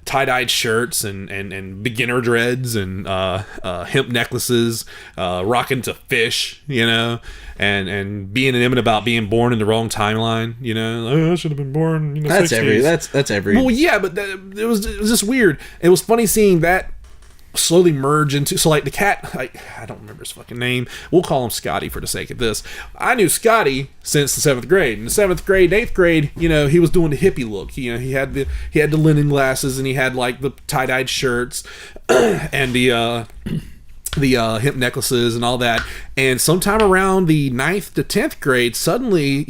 tie-dyed shirts and beginner dreads and hemp necklaces, rocking to Fish, and being adamant about being born in the wrong timeline. I should have been born. That's 60s. that's every. Well, yeah, but it was just weird. It was funny seeing that slowly merge into, so like the cat, I don't remember his fucking name, we'll call him Scotty for the sake of this. I knew Scotty since the 7th grade. In the 7th grade, 8th grade, he was doing the hippie look. He had the linen glasses and he had like the tie-dyed shirts and the hemp necklaces and all that. And sometime around the 9th to 10th grade, suddenly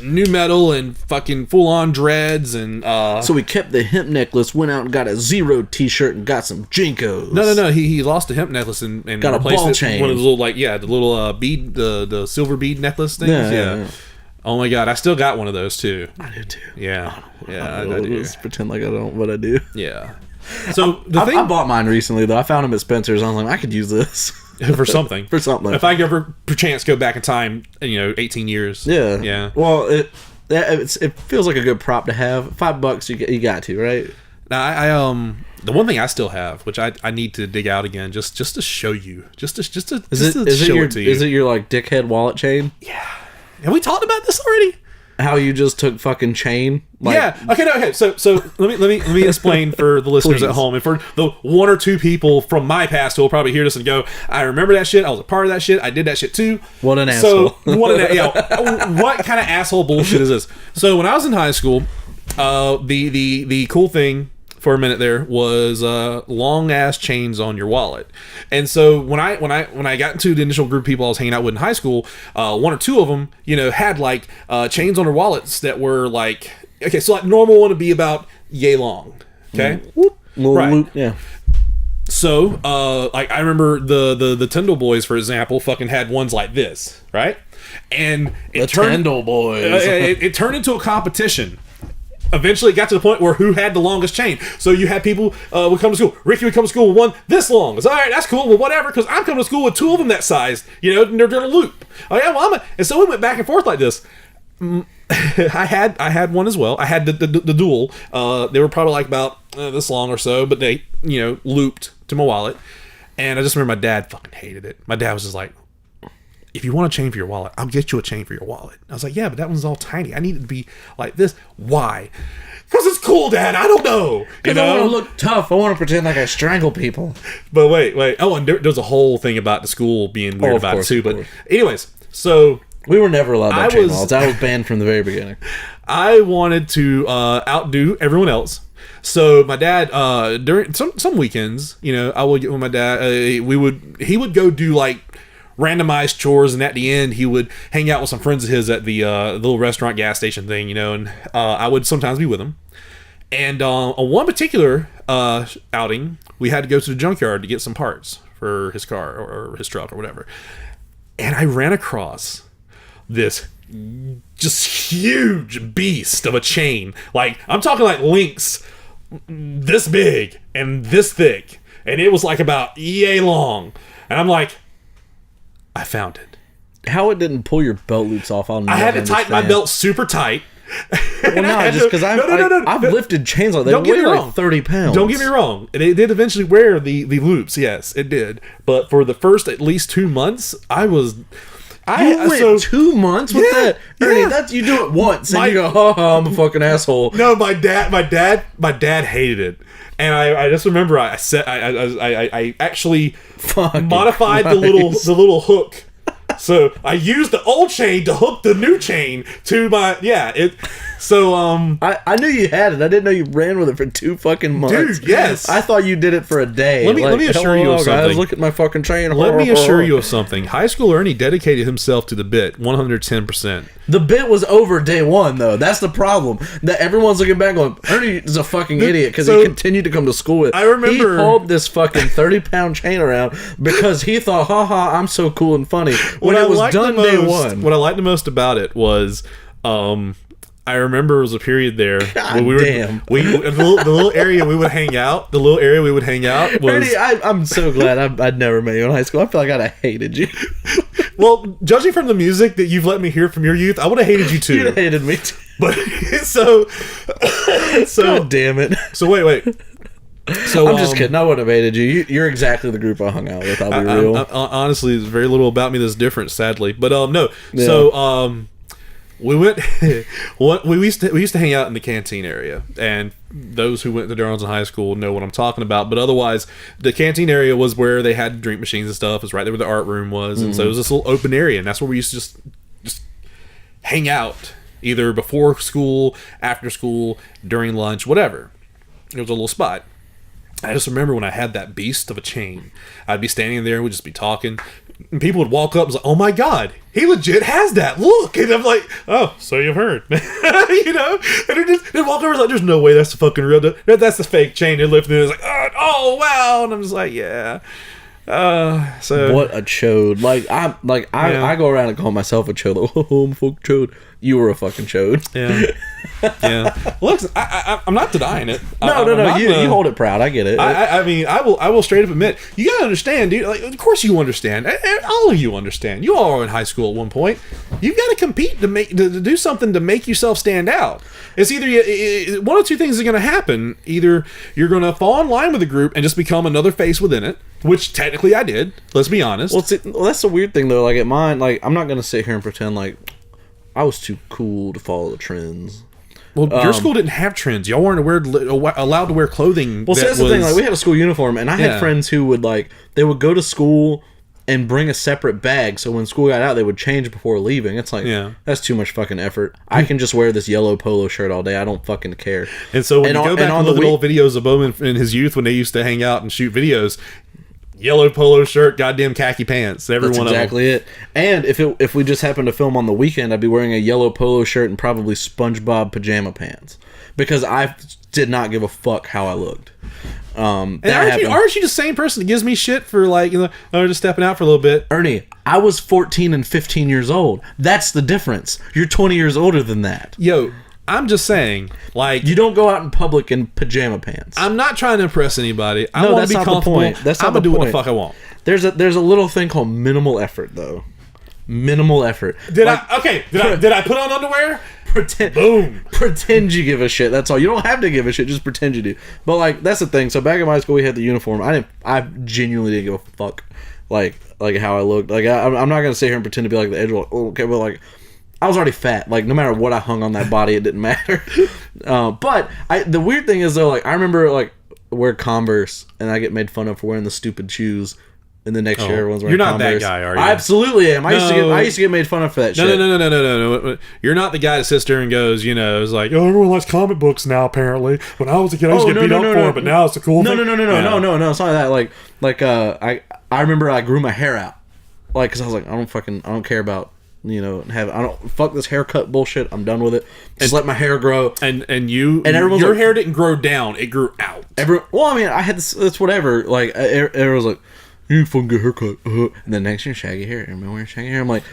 new metal and fucking full-on dreads and so we kept the hemp necklace, went out and got a Zero t-shirt and got some Jinkos. No, he lost the hemp necklace and got replaced a ball it chain. with one of the little the little bead, the silver bead necklace things. Yeah. Oh my god, I still got one of those too. I do too. Yeah. I do. Let's pretend like I don't, but I do. Yeah. So I bought mine recently though. I found them at Spencer's. I was like, I could use this. for something. For something. If I could ever perchance go back in time, 18 years. Yeah. Yeah. Well, it feels like a good prop to have. $5 you got to, right? Now I the one thing I still have, which I need to dig out again, just to show you, just to show it to you. Is it your like dickhead wallet chain? Yeah. Have we talked about this already? How you just took fucking chain? Like, yeah. Okay. So let me explain for the listeners at home and for the one or two people from my past who will probably hear this and go, I remember that shit. I was a part of that shit. I did that shit too. What an asshole. What kind of asshole bullshit is this? So when I was in high school, the cool thing for a minute there was long ass chains on your wallet. And so when I got into the initial group of people I was hanging out with in high school, one or two of them had like chains on their wallets that were like, okay, so like normal one would be about yay long, okay, Little loop, yeah. So like I remember the Tyndall boys, for example, fucking had ones like this, right? And it turned Tyndall boys. it turned into a competition. Eventually it got to the point where who had the longest chain. So you had people would come to school. Ricky would come to school with one this long. It's all right, that's cool. Well, whatever, because I'm coming to school with two of them that size. And they're going to loop. Oh yeah, well and so we went back and forth like this. I had one as well. I had the dual. They were probably like about this long or so, but they looped to my wallet. And I just remember my dad fucking hated it. My dad was just like, if you want a chain for your wallet, I'll get you a chain for your wallet. I was like, yeah, but that one's all tiny. I need it to be like this. Why? Because it's cool, Dad. I don't know. Because I want to look tough. I want to pretend like I strangle people. But wait. Oh, and there's a whole thing about the school being weird about it too. But anyways, so we were never allowed to have chain wallets. I was banned from the very beginning. I wanted to outdo everyone else. So my dad, during some weekends, I would get with my dad. He would go do like randomized chores, and at the end he would hang out with some friends of his at the little restaurant gas station thing, and I would sometimes be with him. And on one particular outing, we had to go to the junkyard to get some parts for his car or his truck or whatever. And I ran across this just huge beast of a chain. Like, I'm talking like links this big and this thick, and it was like about yay long. And I'm like, I found it. How it didn't pull your belt loops off, I had to tighten my belt super tight. Well, no, just because I've lifted chains like that. Don't get me wrong. Like 30 pounds. Don't get me wrong. It did eventually wear the loops. Yes, it did. But for the first at least 2 months, I was You went 2 months with that, Ernie. That's you do it once and you go, "Ha, I'm a fucking asshole." No, my dad hated it, and I just remember I actually modified the little hook. So I used the old chain to hook the new chain to my I knew you had it. I didn't know you ran with it for 2 fucking months. Dude, yes. I thought you did it for a day. Let me assure you of something. Guys, look at my fucking chain. Let me assure you of something. High school Ernie dedicated himself to the bit 110%. The bit was over day 1, though. That's the problem. That everyone's looking back going, Ernie is a fucking idiot because he continued to come to school with. I remember he pulled this fucking 30-pound chain around because he thought, I'm so cool and funny. When it was done day 1. What I liked the most about it was, I remember it was a period there where the little area we would hang out. The little area we would hang out was. Ernie, I'm so glad I'd never met you in high school. I feel like I'd have hated you. Well, judging from the music that you've let me hear from your youth, I would have hated you too. You'd have hated me too. But so God damn it. So wait. So I'm just kidding. I wouldn't have hated you. You're exactly the group I hung out with. I'll be real. Honestly, there's very little about me that's different, sadly. But no. Yeah. So we went. we used to hang out in the canteen area, and those who went to Darlington High School know what I'm talking about. But otherwise, the canteen area was where they had drink machines and stuff. It's right there where the art room was, and so it was this little open area, and that's where we used to just hang out, either before school, after school, during lunch, whatever. It was a little spot. I just remember when I had that beast of a chain, I'd be standing there and we'd just be talking, and people would walk up and say, "Oh my God, he legit has that. Look!" And I'm like, "Oh, so you've heard." You know? And they'd walk over and like, "There's no way that's the fucking real. That's the fake chain." They lift it and it's like, "Oh wow!" And I'm just like, "Yeah." So what a chode! I go around and call myself a chode. Like, "Oh, I'm a fucking chode." You were a fucking chode. Yeah. Look, I'm not denying it. No. You hold it proud. I get it. I mean, I will straight up admit. You gotta understand, dude. Like, of course you understand. All of you understand. You all are in high school at one point. You've got to compete to do something to make yourself stand out. It's either one of two things is going to happen. Either you're going to fall in line with the group and just become another face within it, which technically I did. Let's be honest. Well, that's the weird thing though. Like at mine, like I'm not going to sit here and pretend like I was too cool to follow the trends. Well, your school didn't have trends. Y'all weren't allowed to wear clothing. Well, that's the thing. Like we had a school uniform, and I had friends who would they would go to school and bring a separate bag, so when school got out, they would change before leaving. It's like, that's too much fucking effort. I can just wear this yellow polo shirt all day. I don't fucking care. And so when you go back and look at old videos of Bowman in his youth when they used to hang out and shoot videos, yellow polo shirt, goddamn khaki pants. That's exactly it. And if we just happened to film on the weekend, I'd be wearing a yellow polo shirt and probably SpongeBob pajama pants because I did not give a fuck how I looked. And aren't you the same person that gives me shit for just stepping out for a little bit? Ernie, I was 14 and 15 years old. That's the difference. You're 20 years older than that. Yo, I'm just saying, you don't go out in public in pajama pants. I'm not trying to impress anybody. I want to be comfortable. That's not I'm the gonna do point. what the fuck I want. There's a little thing called minimal effort, though. Minimal effort. Did I put on underwear? Pretend you give a shit. That's all. You don't have to give a shit. Just pretend you do. But that's the thing. So back in my school, we had the uniform. I genuinely didn't give a fuck. Like how I looked. I'm not gonna sit here and pretend to be like the edge. Okay, but I was already fat. No matter what I hung on that body, it didn't matter. But the weird thing is though, I remember wear Converse and I get made fun of for wearing the stupid shoes. And the next year, everyone's wearing Converse. You're not that guy, are you? I absolutely am. I used to get made fun of for that shit. No. You're not the guy that sits there and goes, it's like, oh, everyone likes comic books now, apparently. When I was a kid, I used to get beat up for it, but now it's a cool thing. No. It's not that. I remember I grew my hair out. Because I was like, I don't care about, fuck this haircut bullshit. I'm done with it. Just let my hair grow. And your hair didn't grow down. It grew out. I had this, it's whatever. Everyone's like, you fucking get a haircut. And then next year, shaggy hair. Am I wearing shaggy hair? I'm like,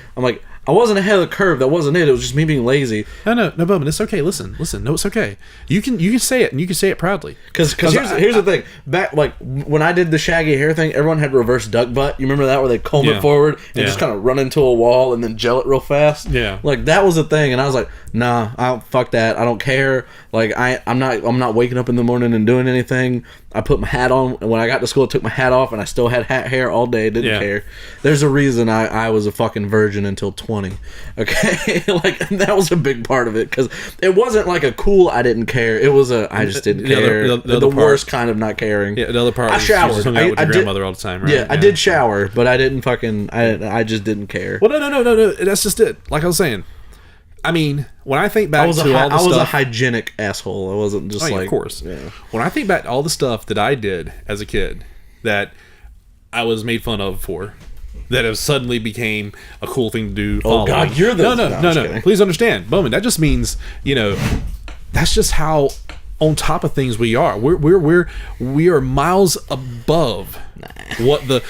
I wasn't ahead of the curve. That wasn't it. It was just me being lazy. No, Bowman, it's okay. Listen. No, it's okay. You can say it, and you can say it proudly. Because here's the thing. Back like when I did the shaggy hair thing, everyone had reverse duck butt. You remember that, where they comb it forward and just kind of run into a wall and then gel it real fast. Yeah, like that was the thing, and I was like, nah, fuck that. I don't care. Like I'm not waking up in the morning and doing anything. I put my hat on, and when I got to school, I took my hat off, and I still had hat hair all day. Didn't care. There's a reason I was a fucking virgin until 20. Okay, like that was a big part of it, because it wasn't like a cool I didn't care. It was I just didn't care. The worst kind of not caring. Yeah, the other part. I showered. You hung out with your grandmother all the time, right? Yeah, I did shower, but I didn't fucking. I just didn't care. Well, no. That's just it. Like I was saying. I mean, when I think back to all the stuff... I was a hygienic asshole. I wasn't just of course. Yeah. When I think back to all the stuff that I did as a kid that I was made fun of for, that have suddenly became a cool thing to do. Oh, God, you're the... No. Please understand. Bowman, that just means, that's just how on top of things we are. We are miles above what the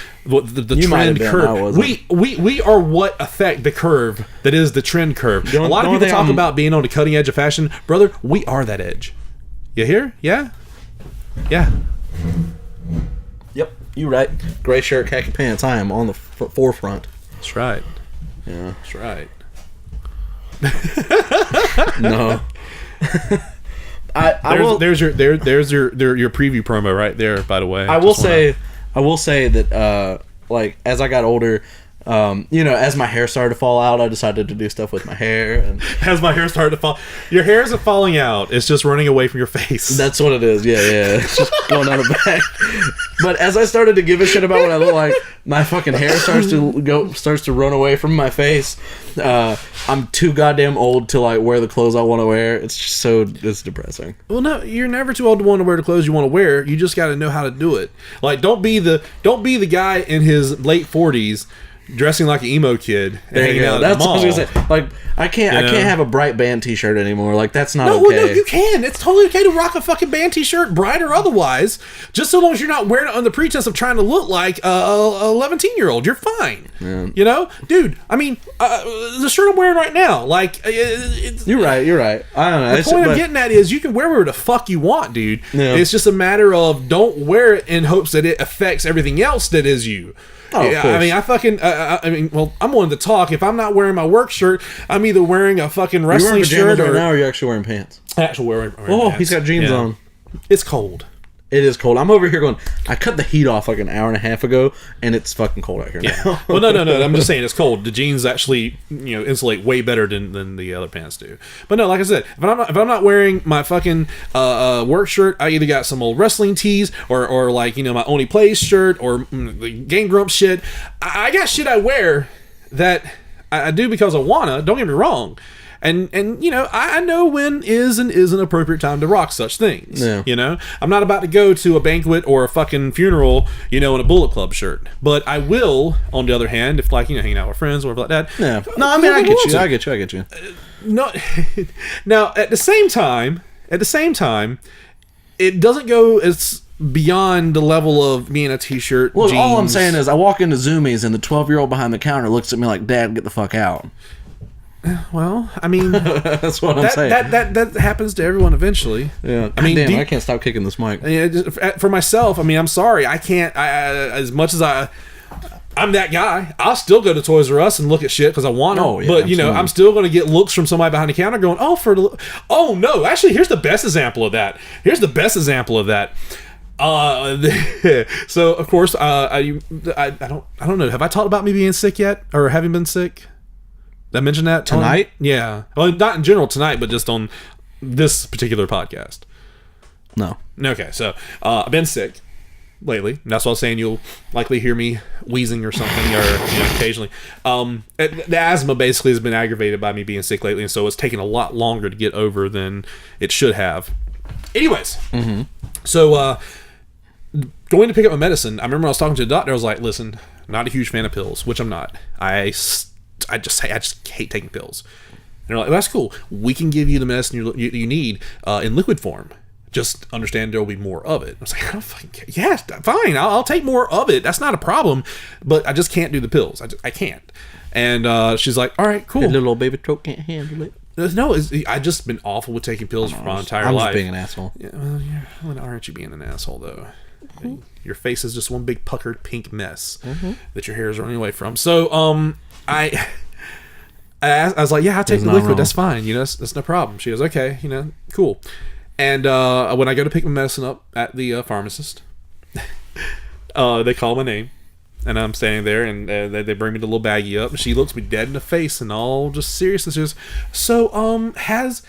trend curve. We are what affect the curve that is the trend curve. A lot of people talk about being on the cutting edge of fashion, brother. We are that edge. You hear? Yeah. Yep, you right. Gray shirt, khaki pants. I am on the forefront. That's right. Yeah, that's right. No. There's your preview promo right there. By the way, I will say that like as I got older, as my hair started to fall out, I decided to do stuff with my hair. And as my hair started to fall, your hair isn't falling out; it's just running away from your face. That's what it is. Yeah, it's just going down the back. But as I started to give a shit about what I look like, my fucking hair starts to run away from my face. I'm too goddamn old to like wear the clothes I want to wear. It's depressing. Well, no, you're never too old to want to wear the clothes you want to wear. You just got to know how to do it. Like, don't be the guy in his late 40s dressing like an emo kid and hanging out at the mall. That's what I was gonna say. Like, I can't have a bright band t-shirt anymore. Like, that's not okay. No, you can. It's totally okay to rock a fucking band t-shirt, bright or otherwise, just so long as you're not wearing it on the pretense of trying to look like a 11-year-old. You're fine. Yeah. Dude, I mean, the shirt I'm wearing right now, like... You're right. I don't know. The point I'm getting at is you can wear whatever the fuck you want, dude. Yeah. It's just a matter of don't wear it in hopes that it affects everything else that is you. Oh, yeah, I mean, I'm willing to talk. If I'm not wearing my work shirt, I'm either wearing a fucking wrestling shirt right now, or are you actually wearing pants? Wearing pants. He's got jeans on. It's cold. It is cold. I'm over here going, I cut the heat off like an hour and a half ago, and it's fucking cold out here now. Well, no. I'm just saying it's cold. The jeans actually, insulate way better than the other pants do. But no, like I said, if I'm not wearing my fucking work shirt, I either got some old wrestling tees or like my Only Plays shirt or the Game Grumps shit. I got shit I wear that I do because I wanna. Don't get me wrong. And I know when is and isn't appropriate time to rock such things. Yeah. I'm not about to go to a banquet or a fucking funeral, in a Bullet Club shirt. But I will, on the other hand, if hanging out with friends or like that. Yeah. No, I mean, I get you. No. Now, at the same time, it doesn't go as beyond the level of me in a t-shirt. Well, jeans. all I'm saying is I walk into Zoomies and the 12-year-old behind the counter looks at me like, Dad, get the fuck out. Well, I mean, that's what I'm saying. That happens to everyone eventually. Yeah. I mean, I can't stop kicking this mic. For myself, I mean, I'm sorry. I can't. As much as I'm that guy, I'll still go to Toys R Us and look at shit because I want it. Oh, yeah, but absolutely. I'm still going to get looks from somebody behind the counter going, oh no, actually, here's the best example of that. So of course, I don't know. Have I talked about me being sick yet, or having been sick? Did I mention that tonight? Yeah. Well, not in general tonight, but just on this particular podcast. No. Okay, so I've been sick lately. That's why I was saying you'll likely hear me wheezing or something, or occasionally. The asthma basically has been aggravated by me being sick lately, and so it's taken a lot longer to get over than it should have. Anyways, so going to pick up my medicine, I remember when I was talking to the doctor, I was like, listen, not a huge fan of pills, which I'm not. I just hate taking pills. And they're like, well, that's cool. We can give you the medicine you need in liquid form. Just understand there will be more of it. I was like, I don't fucking care. Yeah, fine. I'll take more of it. That's not a problem. But I just can't do the pills. I can't. And she's like, all right, cool. That little old baby throat can't handle it. No, I just been awful with taking pills for my entire life. I'm just being an asshole. Yeah, well, aren't you being an asshole though? Mm-hmm. Your face is just one big puckered pink mess that your hair is running away from. So I was like, yeah, I'll take the liquid. Wrong. That's fine. That's no problem. She goes, okay, cool. And when I go to pick my medicine up at the pharmacist, they call my name. And I'm standing there, and they bring me the little baggie up, and she looks me dead in the face, and all just seriously says, "So, has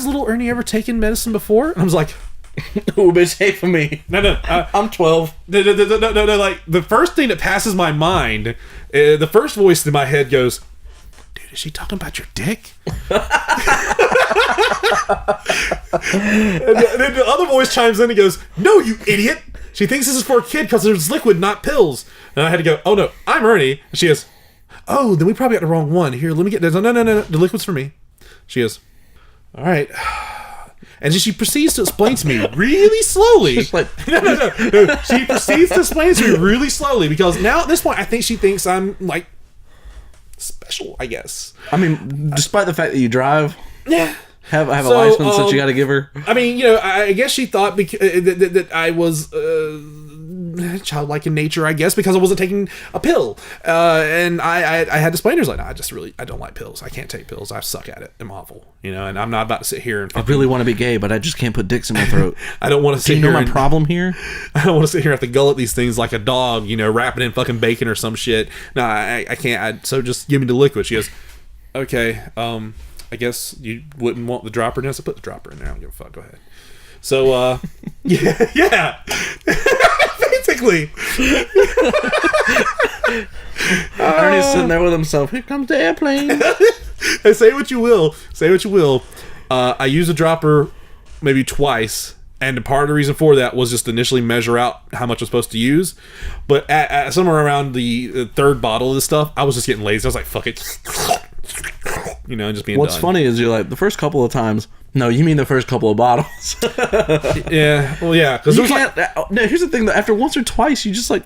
little Ernie ever taken medicine before?" And I was like, "Oh, bitch, hate for me." No, I'm 12. No. Like the first thing that passes my mind, the first voice in my head goes, "Dude, is she talking about your dick?" And then the other voice chimes in and goes, "No, you idiot! She thinks this is for a kid because there's liquid, not pills." And I had to go, "Oh no, I'm Ernie." And she goes, "Oh, then we probably got the wrong one. Here, let me get this." No, the liquid's for me. She goes, "All right." And she proceeds to explain to me really slowly. No. She proceeds to explain to me really slowly because now at this point I think she thinks I'm like special, I guess. I mean, despite the fact that you drive, yeah, have a license that you got to give her. I mean, I guess she thought that I was childlike in nature, I guess, because I wasn't taking a pill. And I had to explain to her, like, no, I don't like pills. I can't take pills. I suck at it. I'm awful. And I'm not about to sit here and... I really want to be gay, but I just can't put dicks in my throat. I don't want to sit here... Do you know my problem here? I don't want to sit here and have to gullet these things like a dog, wrapping in fucking bacon or some shit. No, I can't. So just give me the liquid. She goes, okay, I guess you wouldn't want the dropper in. So put the dropper in there. I don't give a fuck. Go ahead. So, yeah. Basically. Ernie's sitting there with himself. Here comes the airplane. Hey, say what you will. I used a dropper maybe twice, and part of the reason for that was just initially measure out how much I'm supposed to use. But at somewhere around the third bottle of this stuff, I was just getting lazy. I was like, fuck it. Just being What's done. funny is you're like, the first couple of times... No, you mean the first couple of bottles. Yeah, well, yeah. Because no, here's the thing, though. After once or twice, you just like...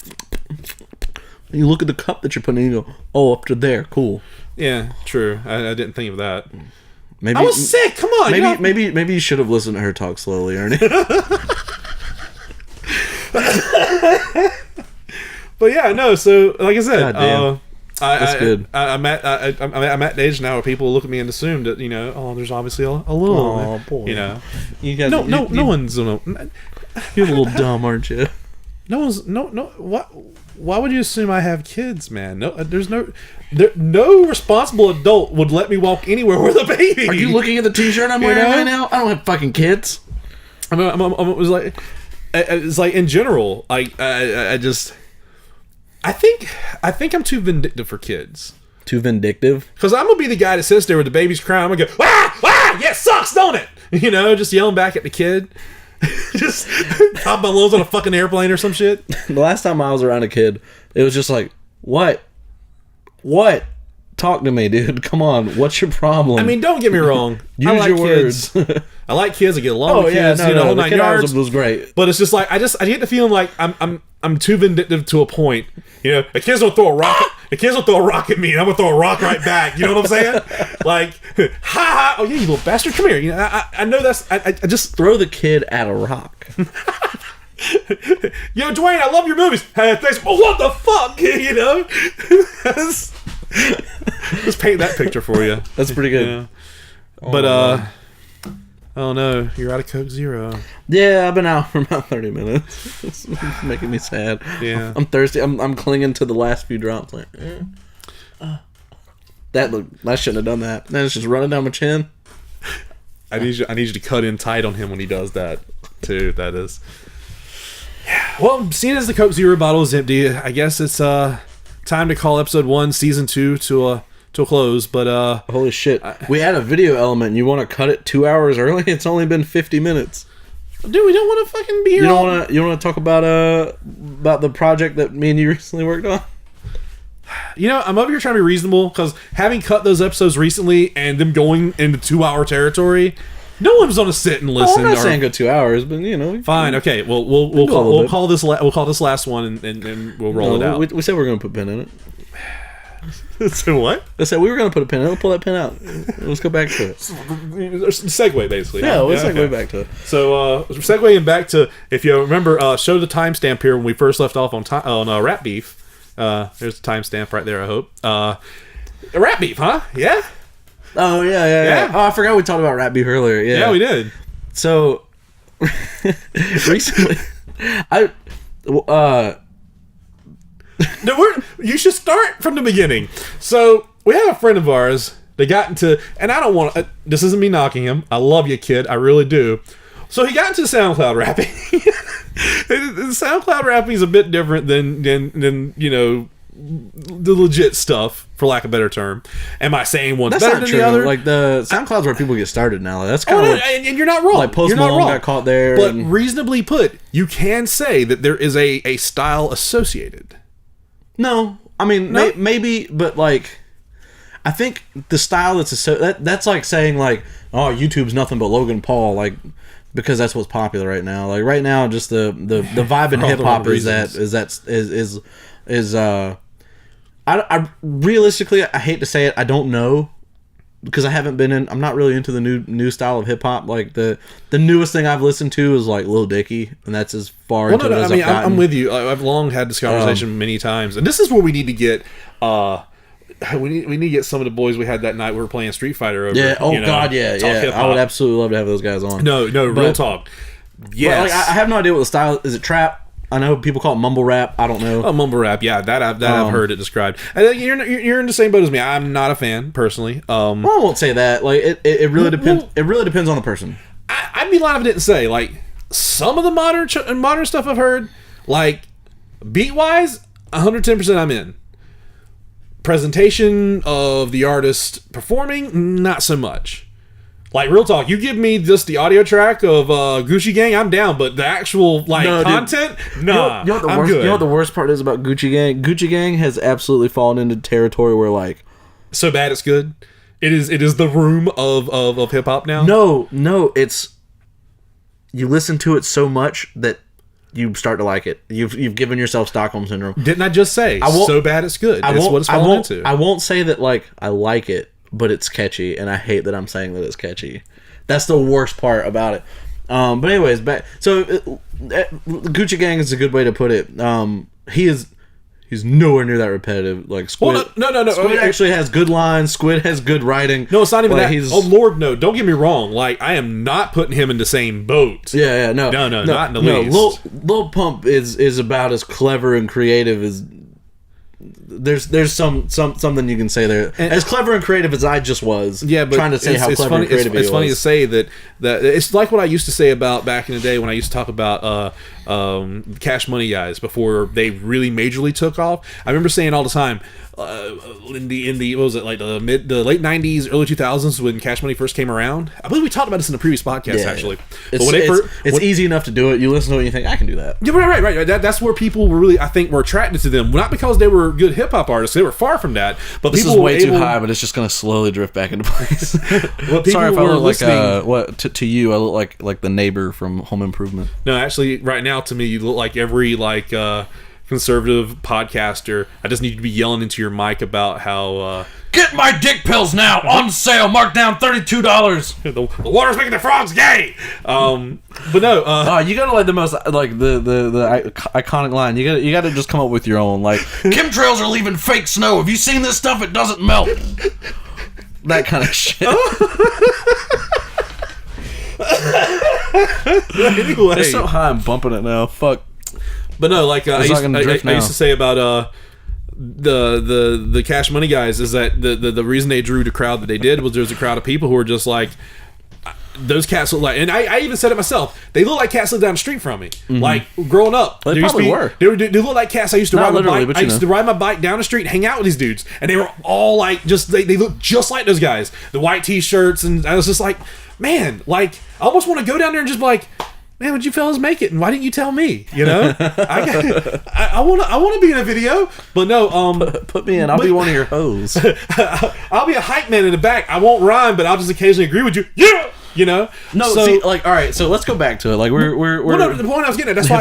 You look at the cup that you're putting in and you go, oh, up to there, cool. Yeah, true. I didn't think of that. Maybe I was sick, come on. Maybe you should have listened to her talk slowly, Ernie. But yeah, no, so, like I said... That's good. I'm at the age now where people look at me and assume that there's obviously a little. Oh boy, you guys. No one's. You're a little dumb, aren't you? No one's. No. What? Why would you assume I have kids, man? No, there's no responsible adult would let me walk anywhere with a baby. Are you looking at the T-shirt I'm wearing right now? I don't have fucking kids. It's like in general. I think I'm too vindictive for kids. Too vindictive? Because I'm going to be the guy that sits there with the baby's crying. I'm going to go, yeah, it sucks, don't it? Just yelling back at the kid. Just pop my loads on a fucking airplane or some shit. The last time I was around a kid, it was just like, what? Talk to me, dude. Come on. What's your problem? I mean, don't get me wrong. Use your words. I like kids. I get along with kids. The kid yards was great. But it's just like I get the feeling like I'm too vindictive to a point. The kids don't throw a rock. The kids will throw a rock at me, and I'm gonna throw a rock right back. You know what I'm saying? Like, ha! Oh yeah, you little bastard! Come here. I know that's. I just throw the kid at a rock. Yo, Dwayne, I love your movies. Hey, thanks. Well, what the fuck? Let's paint that picture for you. That's pretty good. Yeah. But oh no, you're out of Coke Zero. Yeah, I've been out for about 30 minutes. It's making me sad. Yeah, I'm thirsty. I'm clinging to the last few drops. Like, I shouldn't have done that. Then it's just running down my chin. I need you to cut in tight on him when he does that too. That is. Yeah. Well, seeing as the Coke Zero bottle is empty, I guess it's time to call episode 1, season 2 to a close. But holy shit, we had a video element. And you want to cut it 2 hours early? It's only been 50 minutes. Dude, we don't want to fucking be here. You don't want to talk about the project that me and you recently worked on? I'm over here trying to be reasonable because having cut those episodes recently and them going into 2-hour territory, No one was on to sit and listen. I'm not saying go 2 hours, but you know. Fine. Okay. Well, we'll call this last one and we'll roll it out. We said we were going to put a pin in it. So what? I said we were going to put a pin in it. We'll pull that pin out. Let's go back to it. Segue, basically. Yeah, let's segue back to it. So, segueing back to, if you remember, show the timestamp here when we first left off on Rat Beef. There's the timestamp right there, I hope. Rat Beef, huh? Yeah? Oh, yeah. Oh, I forgot we talked about Rat Beef earlier. Yeah, we did. So, recently, No, you should start from the beginning. So we have a friend of ours that got into, and I don't want to. This isn't me knocking him. I love you, kid. I really do. So he got into SoundCloud rapping. SoundCloud rapping is a bit different than the legit stuff, for lack of a better term. Am I saying one's better than the other? Like the SoundCloud's where people get started now. That's kind of and you're not wrong. Like Post Malone got caught there. But reasonably put, you can say that there is a style associated. No, I mean maybe, but like, I think the style that's like saying like, oh, YouTube's nothing but Logan Paul, like, because that's what's popular right now. Like right now, just the vibe in hip hop I realistically, I hate to say it, I don't know, because I'm not really into the new style of hip hop. Like the newest thing I've listened to is like Lil Dicky, and that's as far into it as I've gotten. I'm with you. I've long had this conversation many times, and this is where we need to get. We need to get some of the boys we had that night. We were playing Street Fighter over. Yeah. Oh God. Yeah. I would absolutely love to have those guys on. No. Real talk. Yes. Like, I have no idea what the style is. It trap? I know people call it mumble rap. I don't know. Oh, mumble rap. Yeah, I've heard it described. And you're in the same boat as me. I'm not a fan personally. Well, I won't say that. Like it really depends. It really depends on the person. I'd be lying if I didn't say like some of the modern stuff I've heard, like beat wise, 110% I'm in. Presentation of the artist performing, not so much. Like, real talk, you give me just the audio track of Gucci Gang, I'm down, but the actual content, nah, I'm good. You know what the worst part is about Gucci Gang? Gucci Gang has absolutely fallen into territory where, like, so bad it's good. It is the room of hip hop now. No, it's, you listen to it so much that you start to like it. You've given yourself Stockholm syndrome. Didn't I just say so bad it's good? That's what it's fallen into. I won't say that like I like it, but it's catchy, and I hate that I'm saying that it's catchy. That's the worst part about it. But anyways, Gucci Gang is a good way to put it. He's nowhere near that repetitive. Like Squid, no. Squid actually has good lines. Squid has good writing. No, it's not even that. Oh Lord, no! Don't get me wrong. Like I am not putting him in the same boat. Yeah, no, not in the least. Lil Pump is about as clever and creative as. There's something you can say there. As clever and creative as I just was. Yeah, but trying to say how clever and creative he was. It's funny to say that it's like what I used to say about back in the day when I used to talk about Cash Money guys before they really majorly took off. I remember saying all the time in the what was it, like the late 90s, early 2000s when Cash Money first came around. I believe we talked about this in the previous podcast actually. It's easy enough to do it. You listen to it and you think, I can do that. Yeah, right. That's where people were really, I think, were attracted to them. Not because they were good hip hop artists. They were far from that. But this people is way too high, but it's just going to slowly drift back into place. Sorry if I look like to you I look like the neighbor from Home Improvement. No, actually, right now to me you look like every conservative podcaster. I just need you to be yelling into your mic about how get my dick pills now on sale, marked down $32. the water's making the frogs gay. But no, you gotta like the most like the iconic line. You gotta just come up with your own. Like chemtrails are leaving fake snow. Have you seen this stuff? It doesn't melt. That kind of shit. Anyway, it's so high, I'm bumping it now. Fuck. But no, like I used to say about the Cash Money guys is that the reason they drew the crowd that they did was there was a crowd of people who were just like, those cats look like, and I even said it myself, they look like cats live down the street from me. Mm-hmm. Like growing up, they probably were. They look like cats I used to ride my bike. I used to ride my bike down the street, hang out with these dudes, and they were all like they look just like those guys. The white t-shirts, and I was just like, man, like I almost want to go down there and just be like, man, would you fellas make it? And why didn't you tell me? You know, I want to be in a video, but no. Put me in. I'll be one of your hoes. I'll be a hype man in the back. I won't rhyme, but I'll just occasionally agree with you. Yeah. You know? No, so, see, like, all right, so let's go back to it. Like, we're well, no, the point I was getting at, that's why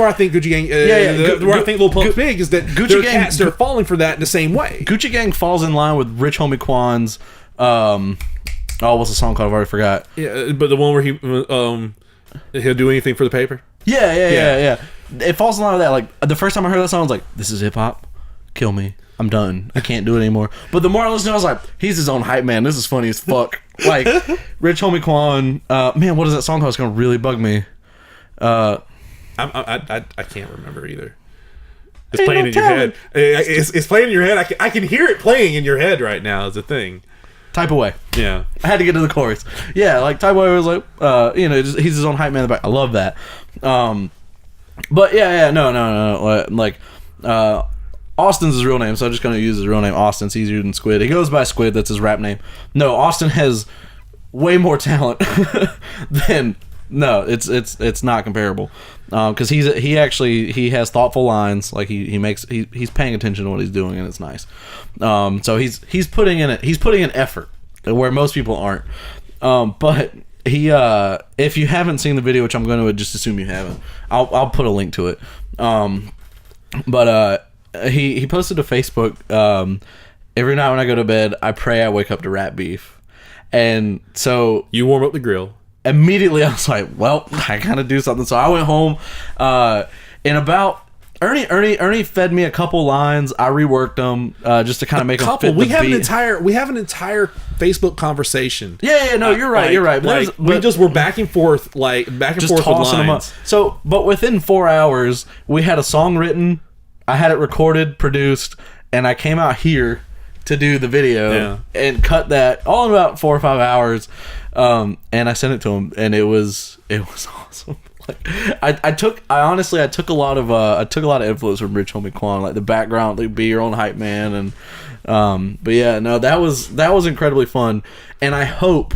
I think Gucci Gang, where I think Lil Pump's big is that Gucci there are Gang, cats that are falling for that in the same way. Gucci Gang falls in line with Rich Homie Quan's, what's the song called? I've already forgot. Yeah, but the one where he'll do anything for the paper. Yeah. It falls in line with that. Like, the first time I heard that song, I was like, this is hip hop. Kill me. I'm done. I can't do it anymore. But the more I listened to it, I was like, he's his own hype man. This is funny as fuck. Like, Rich Homie Quan, man, what is that song called? It's going to really bug me. I can't remember either. It's playing in your head. It's playing in your head. I can hear it playing in your head right now is a thing. Type Away. Yeah. I had to get to the chorus. Yeah, like, Type Away was like, he's his own hype man in the back. I love that. But no. Like, Austin's his real name, so I'm just going to use his real name, Austin. It's easier than Squid. He goes by Squid. That's his rap name. No, Austin has way more talent than... No, it's not comparable. Because he has thoughtful lines. Like, he's paying attention to what he's doing, and it's nice. So he's putting in effort where most people aren't. But he if you haven't seen the video, which I'm going to just assume you haven't, I'll put a link to it. But he posted to Facebook, every night when I go to bed, I pray I wake up to rat beef. And so you warm up the grill. Immediately I was like, well, I gotta do something. So I went home, and about Ernie fed me a couple lines. I reworked them just to kind of make them fit we the have beat. We have an entire Facebook conversation. Yeah, no, you're right. You're right. But We're back and forth, just tossing with lines. them up. So, but within 4 hours, we had a song written. I had it recorded, produced, and I came out here to do the video and cut that all in about 4 or 5 hours. And I sent it to him, and it was awesome. Like, I took a lot of influence from Rich Homie Quan, like the background, like be your own hype man, and but yeah, no, that was incredibly fun, and I hope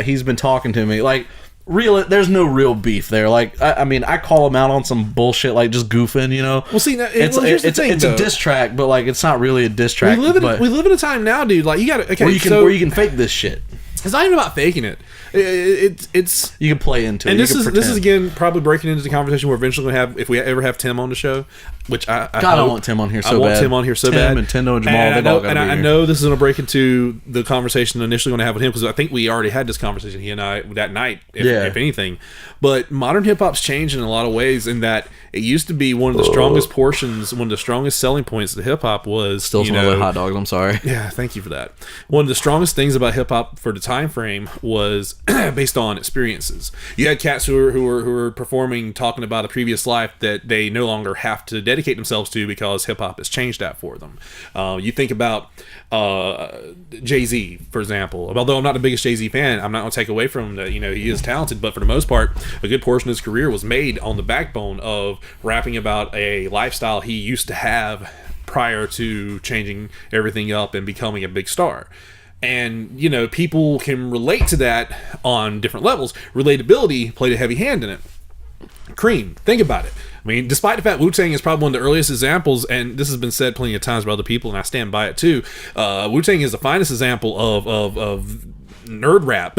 he's been talking to me like. There's no real beef there. Like, I mean, I call him out on some bullshit, like just goofing, you know. Well, see, it's a diss track, but like, it's not really a diss track. We live in a time now, dude. Like, you got to where you can fake this shit. It's not even about faking it. It's you can play into and it. And this is again probably breaking into the conversation we're eventually going to have if we ever have Tim on the show. Which I want Tim on here so bad. I want Tim on here so bad. Tim and Tendo and Jamal. I know this is going to break into the conversation initially going to have with him because I think we already had this conversation, he and I, that night, if anything. But modern hip hop's changed in a lot of ways in that it used to be one of the strongest portions, one of the strongest selling points of hip hop was still smell like hot dogs. I'm sorry. Yeah, thank you for that. One of the strongest things about hip hop for the time frame was based on experiences. You had cats who were performing, talking about a previous life that they no longer have to dedicate themselves to because hip hop has changed that for them. You think about Jay-Z, for example. Although I'm not the biggest Jay-Z fan, I'm not going to take away from him that he is talented, but for the most part, a good portion of his career was made on the backbone of rapping about a lifestyle he used to have prior to changing everything up and becoming a big star. And, people can relate to that on different levels. Relatability played a heavy hand in it. Cream, think about it. I mean, despite the fact Wu-Tang is probably one of the earliest examples, and this has been said plenty of times by other people, and I stand by it too, Wu-Tang is the finest example of nerd rap,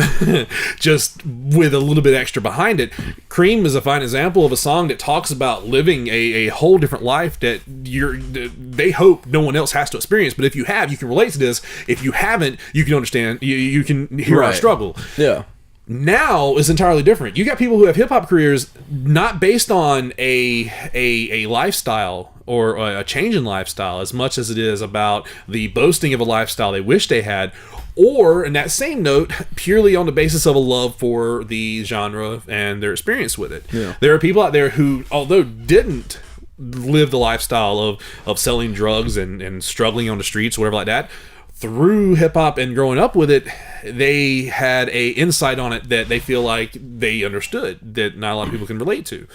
just with a little bit extra behind it. Cream is a fine example of a song that talks about living a whole different life that they hope no one else has to experience. But if you have, you can relate to this. If you haven't, you can understand. You can hear our struggle. Yeah. Now it's entirely different. You got people who have hip hop careers not based on a lifestyle or a change in lifestyle as much as it is about the boasting of a lifestyle they wish they had, or in that same note, purely on the basis of a love for the genre and their experience with it. Yeah. There are people out there who, although didn't live the lifestyle of selling drugs and struggling on the streets, whatever like that, through hip-hop and growing up with it, they had a insight on it that they feel like they understood, that not a lot of people can relate to.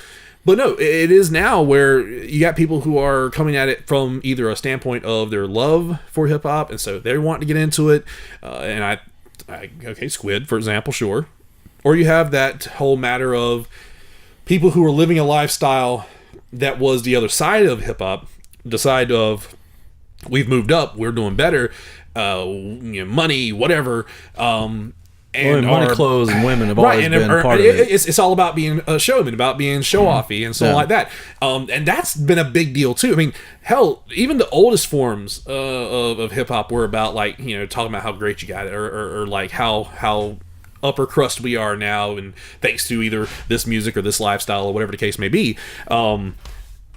But no, it is now where you got people who are coming at it from either a standpoint of their love for hip-hop, and so they want to get into it, and okay, Squid, for example, sure. Or you have that whole matter of people who are living a lifestyle that was the other side of hip-hop, the side of, we've moved up, we're doing better, money, whatever, and money, are, clothes, and women have right, always and been are, part of it. It's all about being a showman, about being show-offy and so on like that. And that's been a big deal too. I mean, hell, even the oldest forms of hip hop were about like, you know, talking about how great you got it, or like how upper crust we are now, and thanks to either this music or this lifestyle or whatever the case may be.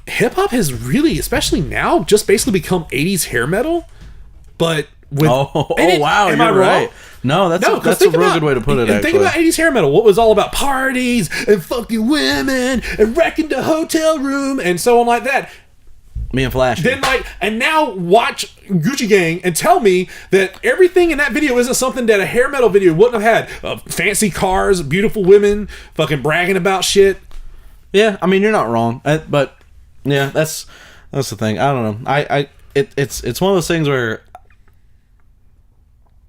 Hip hop has really, especially now, just basically become 80s hair metal, but with wow, am you're I wrong? right. No, that's a real good way to put it. And think about 80s hair metal. What was all about parties and fucking women and wrecking the hotel room and so on like that. Me and Flash. Then and now watch Gucci Gang and tell me that everything in that video isn't something that a hair metal video wouldn't have had. Fancy cars, beautiful women, fucking bragging about shit. Yeah, I mean, you're not wrong, but yeah, that's the thing. I don't know. It's one of those things where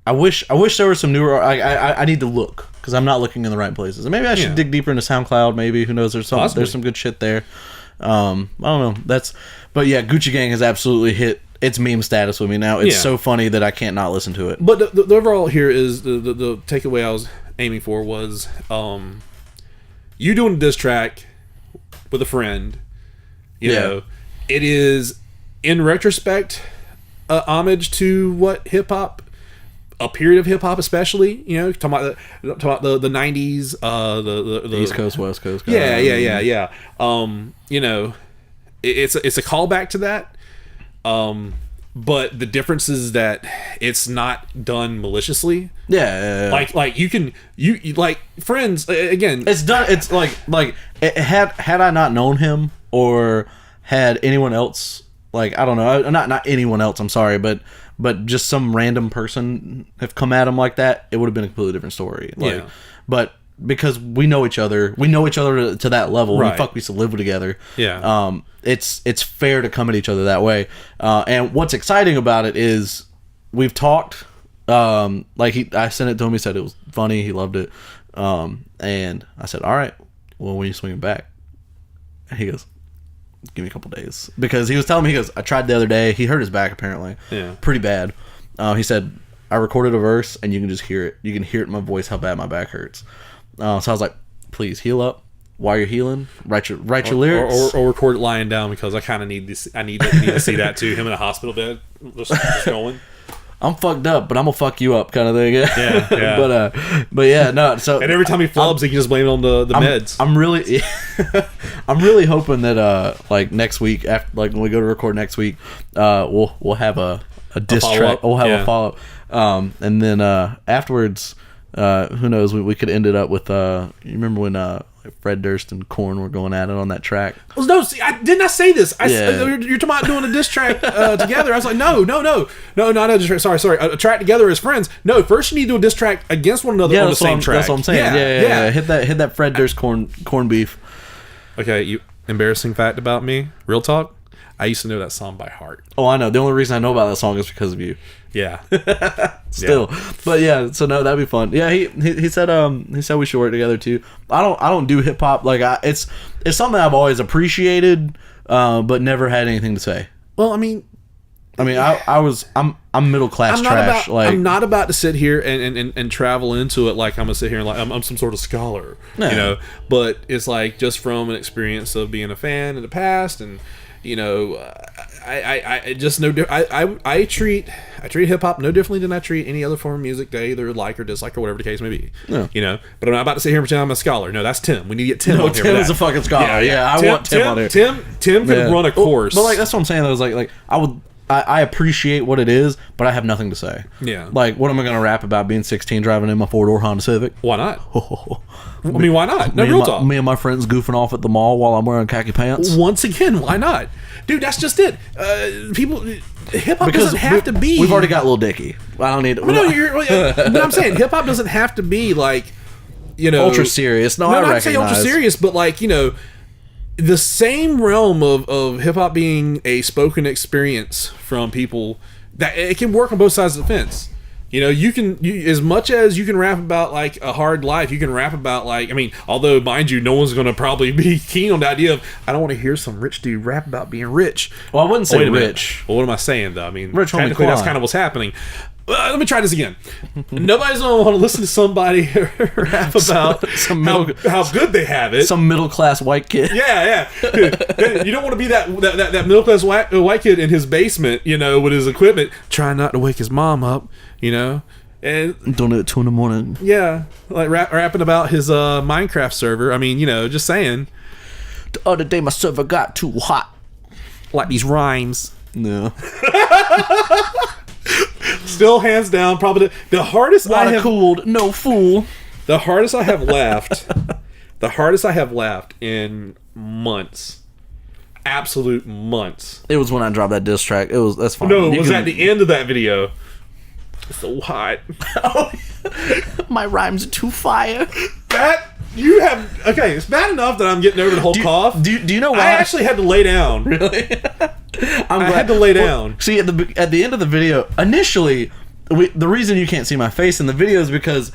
I wish there was some newer. I need to look, because I'm not looking in the right places. And maybe I should dig deeper into SoundCloud. Maybe, who knows? There's some good shit there. I don't know. But yeah, Gucci Gang has absolutely hit its meme status with me now. It's so funny that I can't not listen to it. But the overall here is the takeaway I was aiming for was you doing a diss track with a friend. You know, it is, in retrospect, homage to what hip hop, a period of hip hop, especially, you know, talking about the 90s, the East Coast, West Coast. Yeah. You know, it's a callback to that. But the difference is that it's not done maliciously. Yeah. Like you like Friends again. It's done. It's like had I not known him, or had anyone else, like, I don't know, not anyone else, I'm sorry, but just some random person have come at him like that, it would have been a completely different story. Like, but because we know each other to that level, right. we used to live together. Yeah. It's fair to come at each other that way. And what's exciting about it is we've talked. I sent it to him. He said it was funny. He loved it. And I said, all right, well, when you swing it back? And he goes, give me a couple days, because he was telling me, he goes, I tried the other day. He hurt his back apparently, pretty bad. He said, I recorded a verse and you can just hear it. You can hear it in my voice how bad my back hurts. So I was like, please heal up. While you're healing, write your lyrics, or record it lying down, because I kind of need this. I need to see that too. Him in a hospital bed, just going. I'm fucked up, but I'm gonna fuck you up, kind of thing. Yeah. but yeah, no. So, and every time he flubs, he can just blame it on the meds. I'm really hoping that like next week, after, like when we go to record next week, we'll have a diss track. We'll have a follow up, and then afterwards, who knows? We could end it up with you remember when Fred Durst and Korn were going at it on that track? Well, no, see, didn't I say this? You're talking about doing a diss track together. I was like, no, not a diss track. Sorry, a track together as friends. No, first you need to do a diss track against one another on the same track. That's what I'm saying. Yeah. Hit that Fred Durst corn beef. Okay, embarrassing fact about me. Real talk. I used to know that song by heart. Oh, I know. The only reason I know about that song is because of you. Yeah. Still. Yeah. But yeah, so no, that'd be fun. Yeah, he said we should work together too. I don't do hip hop. Like it's something I've always appreciated, but never had anything to say. Well, I mean I'm middle class trash. I'm not about to sit here and travel into it like I'm gonna sit here and like I'm some sort of scholar. Yeah. You know, but it's like just from an experience of being a fan in the past, and you know, I just know I treat hip hop no differently than I treat any other form of music that I either like or dislike or whatever the case may be. Yeah. You know, but I'm not about to sit here and pretend I'm a scholar. No, that's Tim. We need to get Tim on here. Tim is a fucking scholar. Yeah, I want Tim on here. Tim can run a course. But like that's what I'm saying. Though, is like I appreciate what it is, but I have nothing to say. Yeah. Like, what am I going to rap about being 16 driving in my 4-door Honda Civic? Why not? I mean, why not? No, real talk. Me and my friends goofing off at the mall while I'm wearing khaki pants. Once again, why not? Dude, that's just it. Hip-hop doesn't have to be... We've already got Lil Dicky. I don't need... But I'm saying, hip-hop doesn't have to be, like, you know... Ultra serious. No, I recognize. Not saying ultra serious, but, like, you know... The same realm of hip-hop being a spoken experience from people, that it can work on both sides of the fence. You know, as much as you can rap about like a hard life, you can rap about like, I mean, although mind you, no one's going to probably be keen on the idea of, I don't want to hear some rich dude rap about being rich. Well, I wouldn't say rich. Well, what am I saying though? I mean, rich, technically that's kind of what's happening. let me try this again. Nobody's gonna want to listen to somebody rap about how good they have it. Some middle class white kid. Yeah. Dude, you don't want to be that middle class white kid in his basement, with his equipment, trying not to wake his mom up, and don't do it 2 a.m. Yeah, like rapping about his Minecraft server. I mean, just saying. The other day my server got too hot. Like these rhymes. No. Still, hands down, probably the hardest Water I have cooled, no fool. The hardest I have laughed. The hardest I have laughed in months. Absolute months. It was when I dropped that diss track. That's fine. No, it was at the end of that video. It's so hot. My rhymes are too fire. Okay, it's bad enough that I'm getting over the whole cough. Do you know why? I actually had to lay down. Really? I had to lay down. See, at the end of the video, initially, the reason you can't see my face in the video is because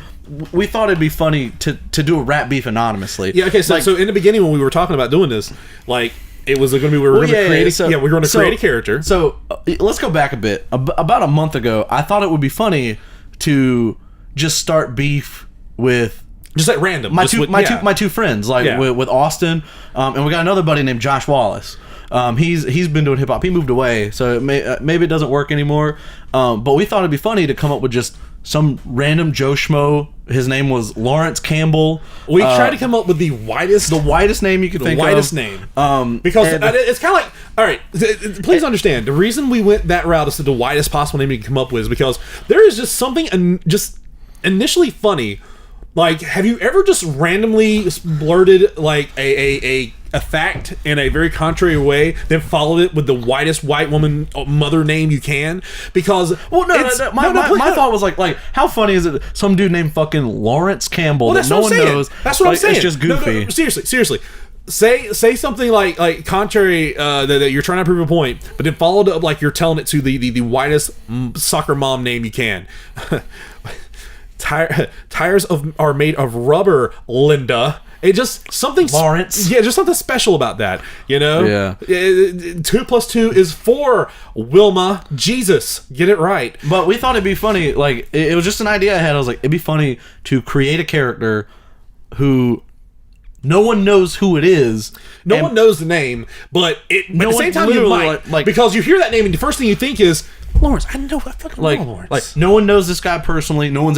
we thought it'd be funny to do a rap beef anonymously. Yeah. Okay. So in the beginning when we were talking about doing this, it was going to be we were going to create a character. So let's go back a bit. About a month ago, I thought it would be funny to just start beef with. Just like random. My two friends, with Austin, and we got another buddy named Josh Wallace. He's been doing hip hop. He moved away, so maybe it doesn't work anymore. But we thought it'd be funny to come up with just some random Joe Schmo. His name was Lawrence Campbell. We tried to come up with the widest name you could think of. The widest name. Because it's kind of like, all right, please understand, the reason we went that route is the widest possible name you can come up with is because there is just something just initially funny. Like, have you ever just randomly blurted like a fact in a very contrary way, then followed it with the whitest white woman mother name you can? Because my thought was like how funny is it? Some dude named fucking Lawrence Campbell that no one knows. That's what I'm saying. It's just goofy. No, seriously. Say something like contrary that you're trying to prove a point, but then followed up like you're telling it to the whitest soccer mom name you can. Tires are made of rubber, Linda. It just something Lawrence. Yeah, just something special about that. Yeah. 2 + 2 is 4. Wilma, Jesus, get it right. But we thought it'd be funny. Like it was just an idea I had. I was like, it'd be funny to create a character who no one knows who it is. No one knows the name, but at the same time you might, because you hear that name and the first thing you think is Lawrence. I know I fucking know Lawrence. Like no one knows this guy personally. No one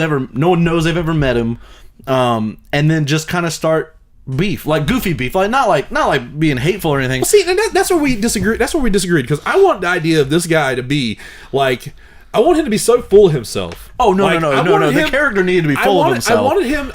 knows they've ever met him. And then just kind of start beef, like goofy beef, like not like being hateful or anything. Well, see, that's where we disagree. That's where we disagreed because I want the idea of this guy to be like. I want him to be so full of himself. Oh no! The character needed to be full of himself.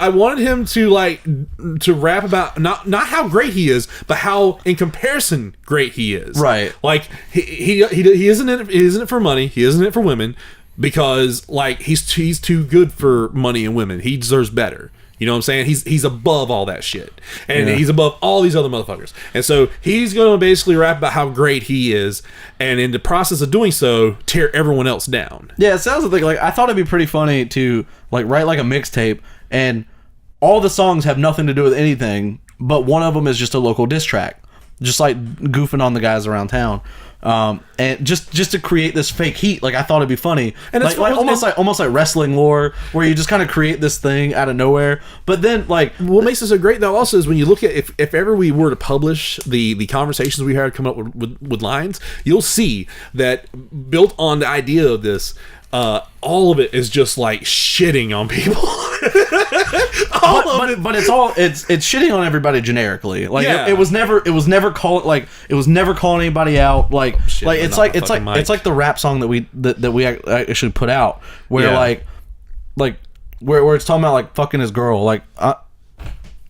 I wanted him to rap about not how great he is, but how in comparison great he is. Right. Like he isn't in it for money. He isn't in it for women because like he's too good for money and women. He deserves better. You know what I'm saying? He's above all that shit. And he's above all these other motherfuckers. And so he's going to basically rap about how great he is. And in the process of doing so, tear everyone else down. Yeah, it sounds like I thought it'd be pretty funny to like write like a mixtape and all the songs have nothing to do with anything, but one of them is just a local diss track. Just like goofing on the guys around town. And just to create this fake heat, like I thought it'd be funny, and it's almost like wrestling lore, where you just kind of create this thing out of nowhere. But then, like, what makes it so great though, also, is when you look at if ever we were to publish the conversations we had come up with lines, you'll see that built on the idea of this. All of it is just like shitting on people. But it's shitting on everybody generically. Like it was never calling anybody out. Like it's like the rap song that we actually put out where where it's talking about like fucking his girl. Like